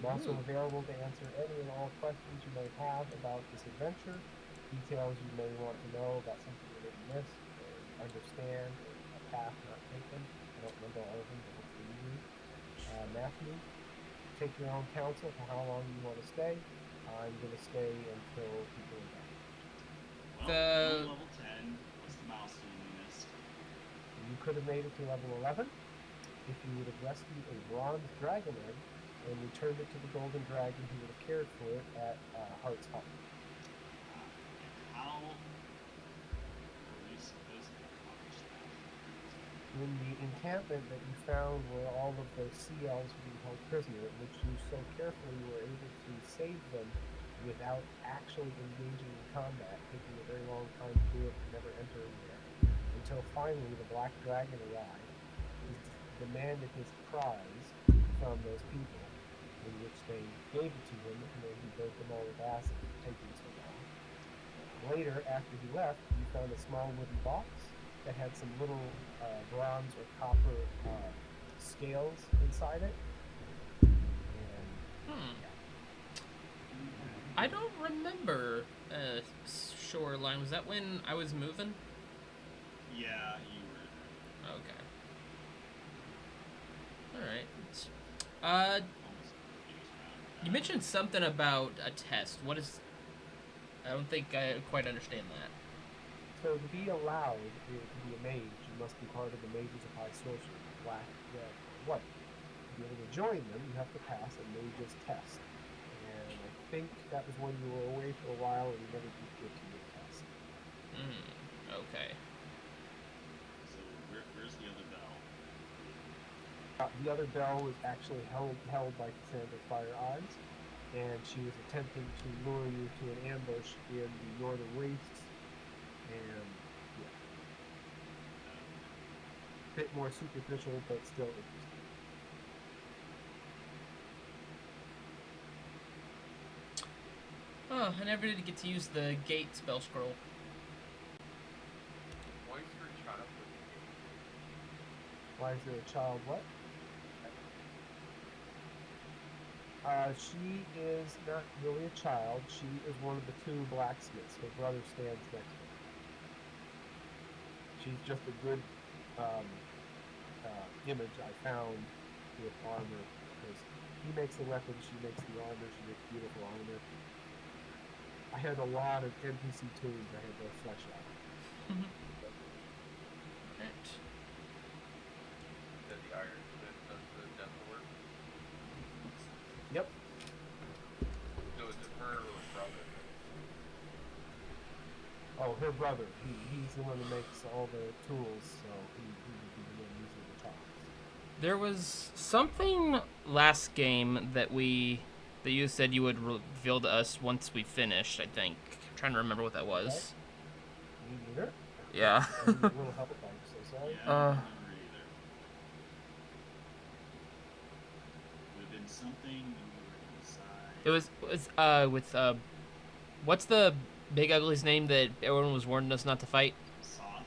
I'm also available to answer any and all questions you may have about this adventure, details you may want to know about something you didn't miss, or understand, or a path not taken. I don't remember all of them, but hopefully you do. Matthew, take your own counsel for how long you want to stay. I'm going to stay until people are back. Well, The- level 10. What's the milestone we missed? You could have made it to level 11 if you would have rescued a bronze dragon egg and returned it to the golden dragon who would have cared for it at Heart's Hall. How were you supposed to accomplish that? In the encampment that you found where all of those sea elves were being held prisoner, which you so carefully were able to save them without actually engaging in combat, taking a very long time to do it and never entering there, until finally the black dragon arrived, demanded his prize from those people, in which they gave it to him, and then he burnt them all with acid for taking so long. Later, after he left, you found a small wooden box that had some little bronze or copper scales inside it. And I don't remember Shoreline. Was that when I was moving? Yeah, you were Okay. Alright. almost You mentioned something about a test. What is... I don't think I quite understand that. so to be allowed to be a mage, you You must be part of the Mages of High Sorcery, black, red, or white. To be able to join them, you have to pass a Mage's test. And I think that was when you were away for a while and you never did get to your test. Okay. So where's the other bell? The other bell was actually held by Cassandra's Fire Eyes, and she was attempting to lure you to an ambush in the northern wastes, and yeah, a bit more superficial, but still interesting. Oh, I never did get to use the gate spell scroll. Why is your child with Why is there a child? What? She is not really a child. She is one of the two blacksmiths. Her brother stands next to her. She's just a good image I found with armor, because he makes the weapons, she makes the armor, she makes beautiful armor. I had a lot of NPC tunes I had to flesh out. Right. the iron that does the dental work? Yep. So is it her or brother? Oh, her brother. He's the one that makes all the tools, so he would be the one using the chops. There was something last game that you said you would reveal to us once we finished, I think. I'm trying to remember what that was. Me neither. Yeah. I need a little help, I'm so sorry. Yeah, I don't remember either. Would have been something when we were inside. It was with what's the big ugly's name that everyone was warning us not to fight? Soft.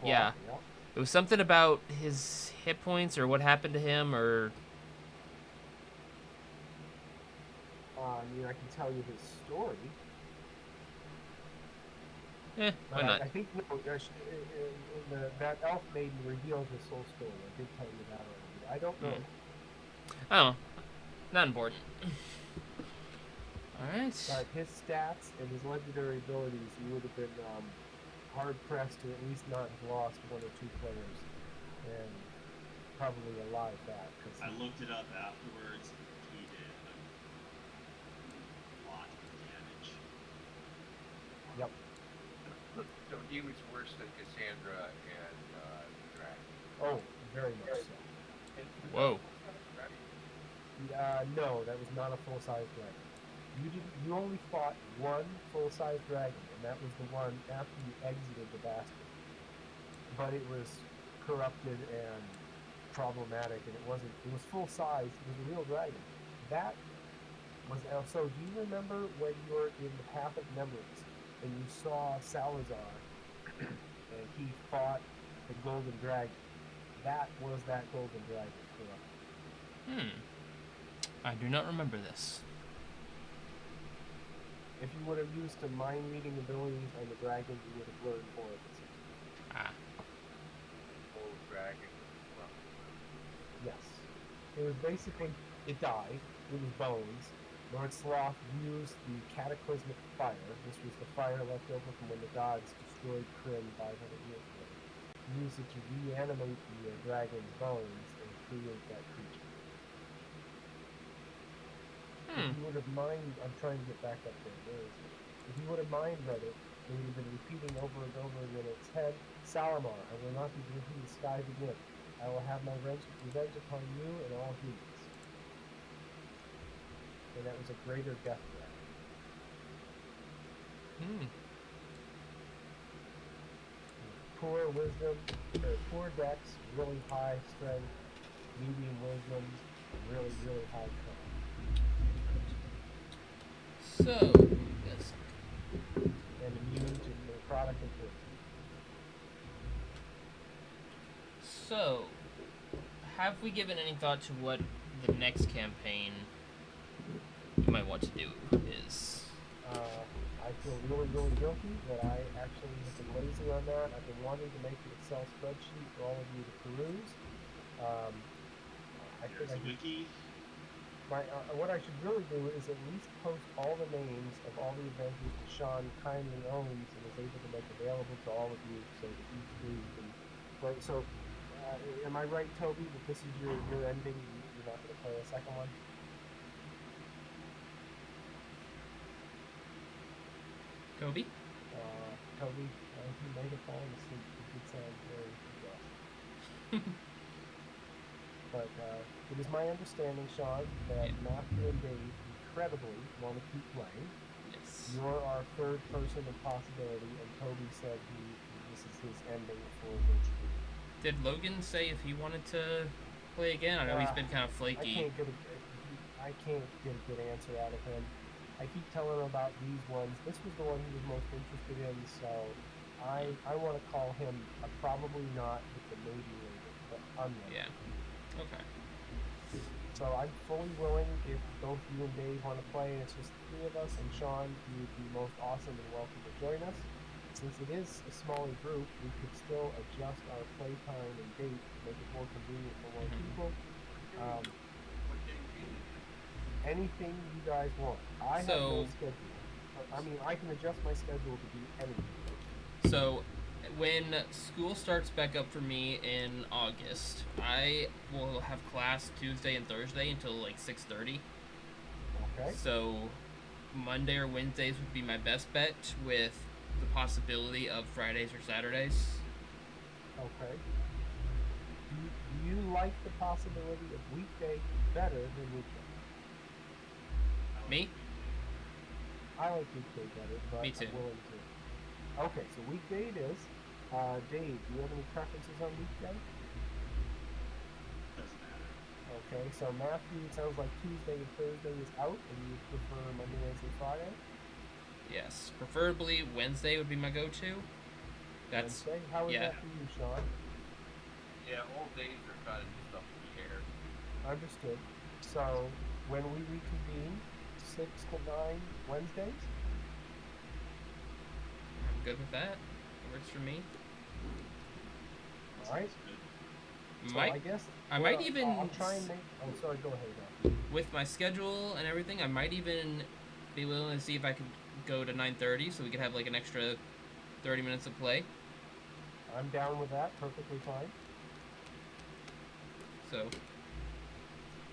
Yeah. Yep. It was something about his hit points or what happened to him or I mean, I can tell you his story. why But not? I think no, that elf maiden revealed his soul story. I did tell you that already. I don't know. I don't know. Not important. Alright. But his stats and his legendary abilities, you would have been hard pressed to at least not have lost one or two players, and probably alive that. Cause I looked it up afterwards. He did a lot of damage. Yep. So he was worse than Cassandra and Dragon. Oh, very much so. Whoa. No, that was not a full-size dragon. You only fought one full-size dragon, and that was the one after you exited the bastion. But it was corrupted and problematic, and it was full-size. It was a real dragon. That was so. Do you remember when you were in the Path of Memories and you saw Salazar and he fought the golden dragon? That was that golden dragon corrupted. I do not remember this. If you would have used some mind reading abilities on the dragon, you would have learned more of it. Old dragon. Well, Yes. It was basically, it died. It was bones. Lord Sloth used the cataclysmic fire. This was the fire left over from when the gods destroyed Kryn 500 years ago. He used it to reanimate the dragon's bones and create that creature. If you would have I'm trying to get back up there. Where is it? If you would have mind read it, it would have been repeating over and over again its head, Salamar, I will not be drinking the skies again. I will have my revenge upon you and all humans. And that was a greater death threat. Poor wisdom, or poor dex, really high strength, medium wisdom, really, really high con. So, yes. And immune to necrotic and poison. So, have we given any thought to what the next campaign you might want to do is? I feel really, really guilty that I actually have been lazy on that. I've been wanting to make an Excel spreadsheet for all of you to peruse. I think there's a wiki. what I should really do is at least post all the names of all the adventures that Sean kindly owns and is able to make available to all of you so that each group can Right. So, am I right, Toby, that this is your ending? You're not going to play a second one. Kobe? Toby, he might have fallen asleep. He did sound very exhausted. But it is my understanding, Sean, that Yeah. Matthew and Dave incredibly want to keep playing. Yes. You're our third person of possibility, and Toby said this is his ending for Virtue. Did Logan say if he wanted to play again? I know he's been kind of flaky. I can't get a good answer out of him. I keep telling him about these ones. This was the one he was most interested in, so I want to call him probably not with the maybe later, but unlikely. Yeah. Okay. So I'm fully willing if both you and Dave want to play, and it's just the three of us, and Sean, you would be most awesome and welcome to join us. Since it is a smaller group, we could still adjust our playtime and date to make it more convenient for more people. What game do you need? Anything you guys want. I have no So- schedule. I mean, I can adjust my schedule to do anything. So, when school starts back up for me in August, I will have class Tuesday and Thursday until like 6:30. Okay? So, Monday or Wednesdays would be my best bet, with the possibility of Fridays or Saturdays. Okay. Do you like the possibility of weekday better than weekend? Me? I like weekday better, but Me too. I'm willing to. Okay, so weekday it is. Dave, do you have any preferences on weekday? Doesn't matter. Okay, so Matthew, it sounds like Tuesday and Thursday is out, and you prefer Monday, Wednesday, Friday? Yes. Preferably Wednesday would be my go-to. That's Wednesday? How is yeah. that for you, Sean? Yeah, all days are kind of just up in the air. Understood. So, when we reconvene, 6 to 9 Wednesdays? I'm good with that. It works for me. Alright. Good. So Might I guess I might even I'll try and make. Oh, sorry. Go ahead. Matthew. with my schedule and everything, I might even be willing to see if I could go to 9:30, so we could have like an extra 30 minutes of play. I'm down with that. Perfectly fine. So,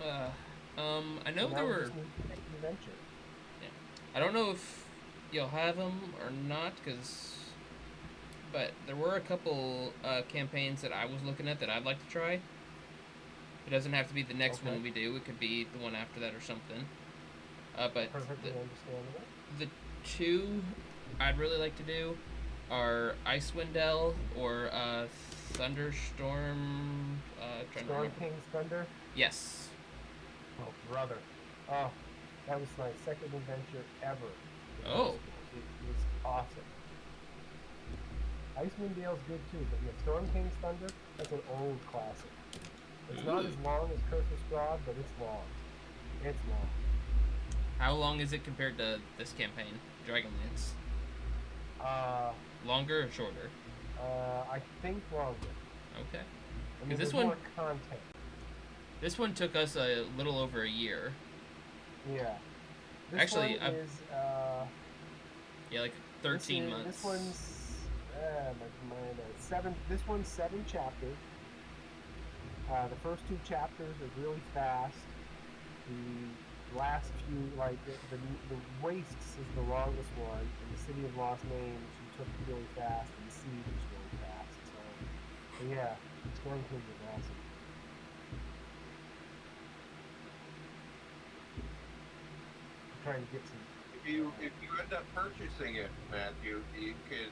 I know So there now we were. just need to pick an adventure. I don't know if you'll have them or not, but there were a couple campaigns that I was looking at that I'd like to try. It doesn't have to be the next Okay. one we do. It could be the one after that or something. But Perfectly understandable. the two I'd really like to do are Icewind Dale or Thunderstorm. Trying to Storm remember. King's Thunder. Yes. Oh, brother. Oh, that was my second adventure ever. in high Oh. school. It was awesome. Icewind Dale's good too, but yeah, Storm King's Thunder, that's an old classic. It's not as long as Curse of Strahd, but it's long. It's long. How long is it compared to this campaign, Dragonlance? Uh, Longer or shorter? I think longer. Okay. I mean, this there's one- more content. This one took us a little over a year. Yeah. This Actually, one I've- is, Yeah, like 13 months. This one's This one's 7 chapters. The first 2 chapters are really fast. The last few, like the Wastes, is the longest one, and the City of Lost Names we took really fast, and the Siege was really fast. So, yeah, Storm King was awesome. I'm trying to get some. If you end up purchasing it, Matthew, you can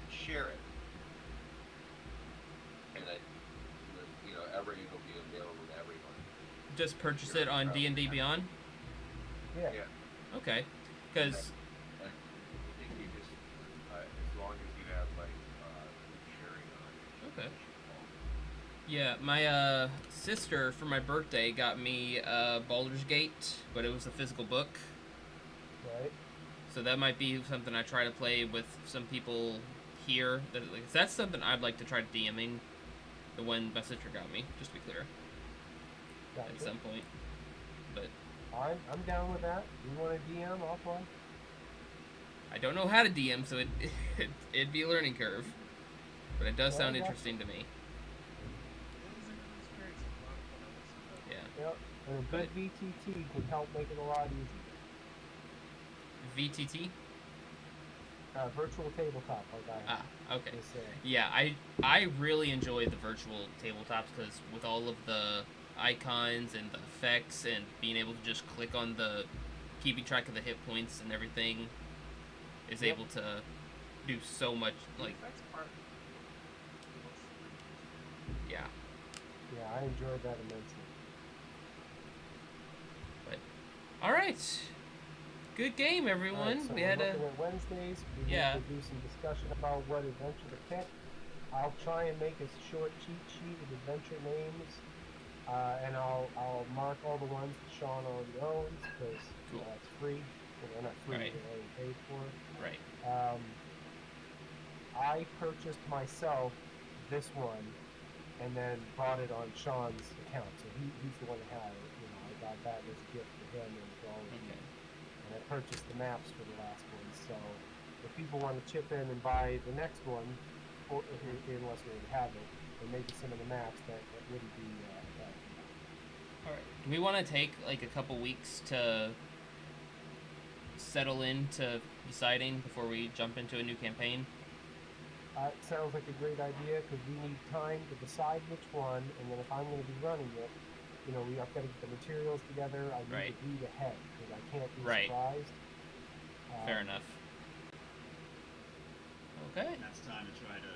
share it, and everything will be available to everyone. Just purchase it on D&D Beyond? Yeah. Yeah. Okay. Because, I think you just as long as you have sharing on it. okay. Yeah, my sister, for my birthday, got me Baldur's Gate, but it was a physical book. Right. So that might be something I try to play with some people here. That's something I'd like to try DMing. The one my sister got me, just to be clear, Gotcha. at some point. But I'm down with that. You want a DM? I'll play. I don't know how to DM, so it'd be a learning curve. but it does Well, sound that's- interesting to me. It was a good experience. A lot of fun. I must admit. Yeah. Yep. And a good But- VTT can help make it a lot easier. VTT? Virtual tabletop, like I Okay. was saying. Yeah, I really enjoy the virtual tabletops because with all of the icons and the effects and being able to just click on the keeping track of the hit points and everything is Yep. able to do so much. Like, The effects part. yeah. Yeah, I enjoyed that immensely. All right. Good game, everyone. Alright, so we we're had looking a at Wednesdays. We Yeah. need to do some discussion about what adventure to pick. I'll try and make a short cheat sheet of adventure names, and I'll mark all the ones that Sean already owns because Cool. it's free. Well, they're not free; Right. they're already paid for. right. I purchased myself this one, and then bought it on Sean's account. So he's the one that had it. You know, I got that as a gift for him and for all of you. Okay. And I purchased the maps for the last one. So if people want to chip in and buy the next one, or unless we already have it, and maybe some of the maps, that wouldn't be bad. All right. Do we want to take like a couple weeks to settle into deciding before we jump into a new campaign? It sounds like a great idea because we need time to decide which one, and then if I'm going to be running it, you know, I've got to get the materials together. I need Right. to read ahead because I can't be Right. surprised. Fair enough. Okay. And that's time to try to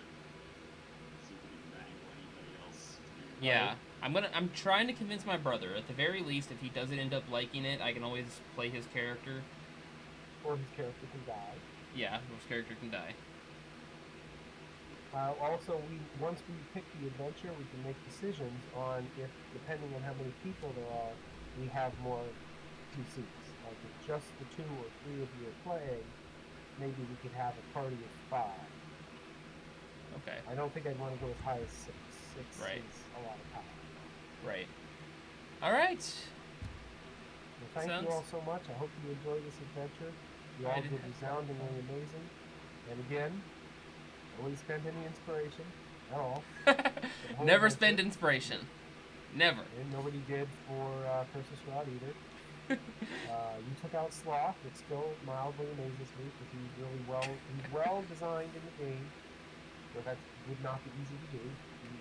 see if we can wrangle anybody else. to- Yeah. I'm trying to convince my brother. At the very least, if he doesn't end up liking it, I can always play his character. Or his character can die. Yeah, his character can die. Also, once we pick the adventure, we can make decisions on if, depending on how many people there are, we have more PCs. Like if just the 2 or 3 of you are playing, maybe we could have a party of 5. Okay. I don't think I'd want to go as high as 6. 6 Right. is a lot of power. Right. All right. Well, thank Sounds- you all so much. I hope you enjoyed this adventure. You all I did did. resoundingly amazing. And again, I wouldn't spend any inspiration at all. whole Never adventure. spend inspiration. Never. And nobody did for Cursus Rod either. You took out Sloth, which still mildly amazes me because he's well designed in the game. So that would not be easy to do.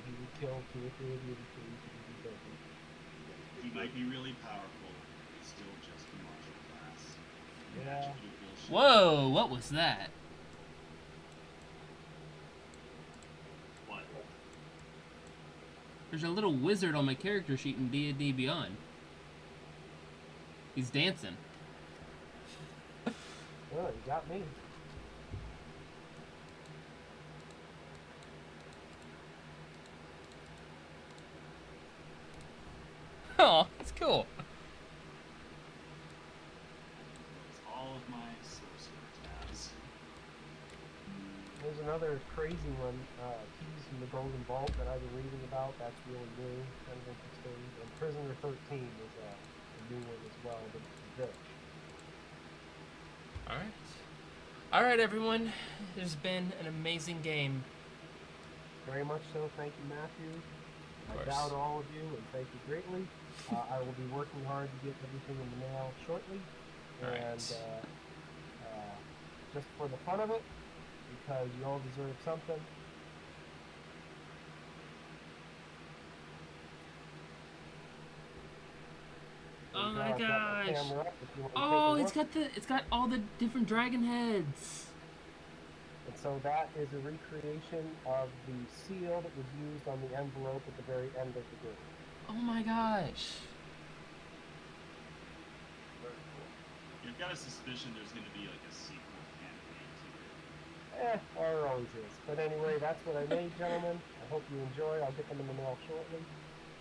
He would kill 2 or 3 of you before you could even kill him. He might be really powerful, but he's still just a martial class. Yeah. Magically bullshit. Whoa! What was that? What? There's a little wizard on my character sheet in D&D Beyond. He's dancing. Oh, you got me. Oh, that's cool. It's all of my sorcerer tabs. There's another crazy one, Keys from the Golden Vault that I've been reading about. That's really new, kind of interesting. And Prisoner 13 is a new one as well, but it's good. All right. All right, everyone. There's been an amazing game. Very much so. Thank you, Matthew. I course. doubt all of you, and thank you greatly. I will be working hard to get everything in the mail shortly. All right. And just for the fun of it, because you all deserve something. Oh And, my I've got gosh. camera up if you want to Oh, take a look. it's got all the different dragon heads. And so that is a recreation of the seal that was used on the envelope at the very end of the game. Oh my gosh. Very cool. You've got a suspicion there's going to be like a sequel campaign to it. There always is. But anyway, that's what I made, gentlemen. I hope you enjoy. I'll get them in the mail shortly.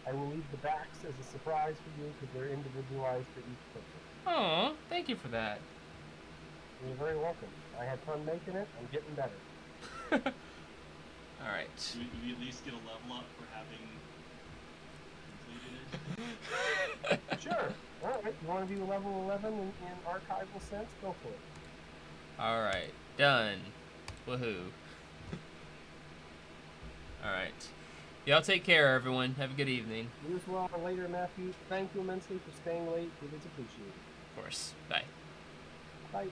I will leave the backs as a surprise for you because they're individualized for each person. Oh, thank you for that. You're very welcome. I had fun making it. I'm getting better. All right. Do we at least get a level up for having completed it? Sure. All right. You want to do level 11 in archival sense? Go for it. All right. Done. Woohoo. All right. Y'all take care, everyone. Have a good evening. You as well later, Matthew. Thank you immensely for staying late. It is appreciated. Of course. Bye. Bye.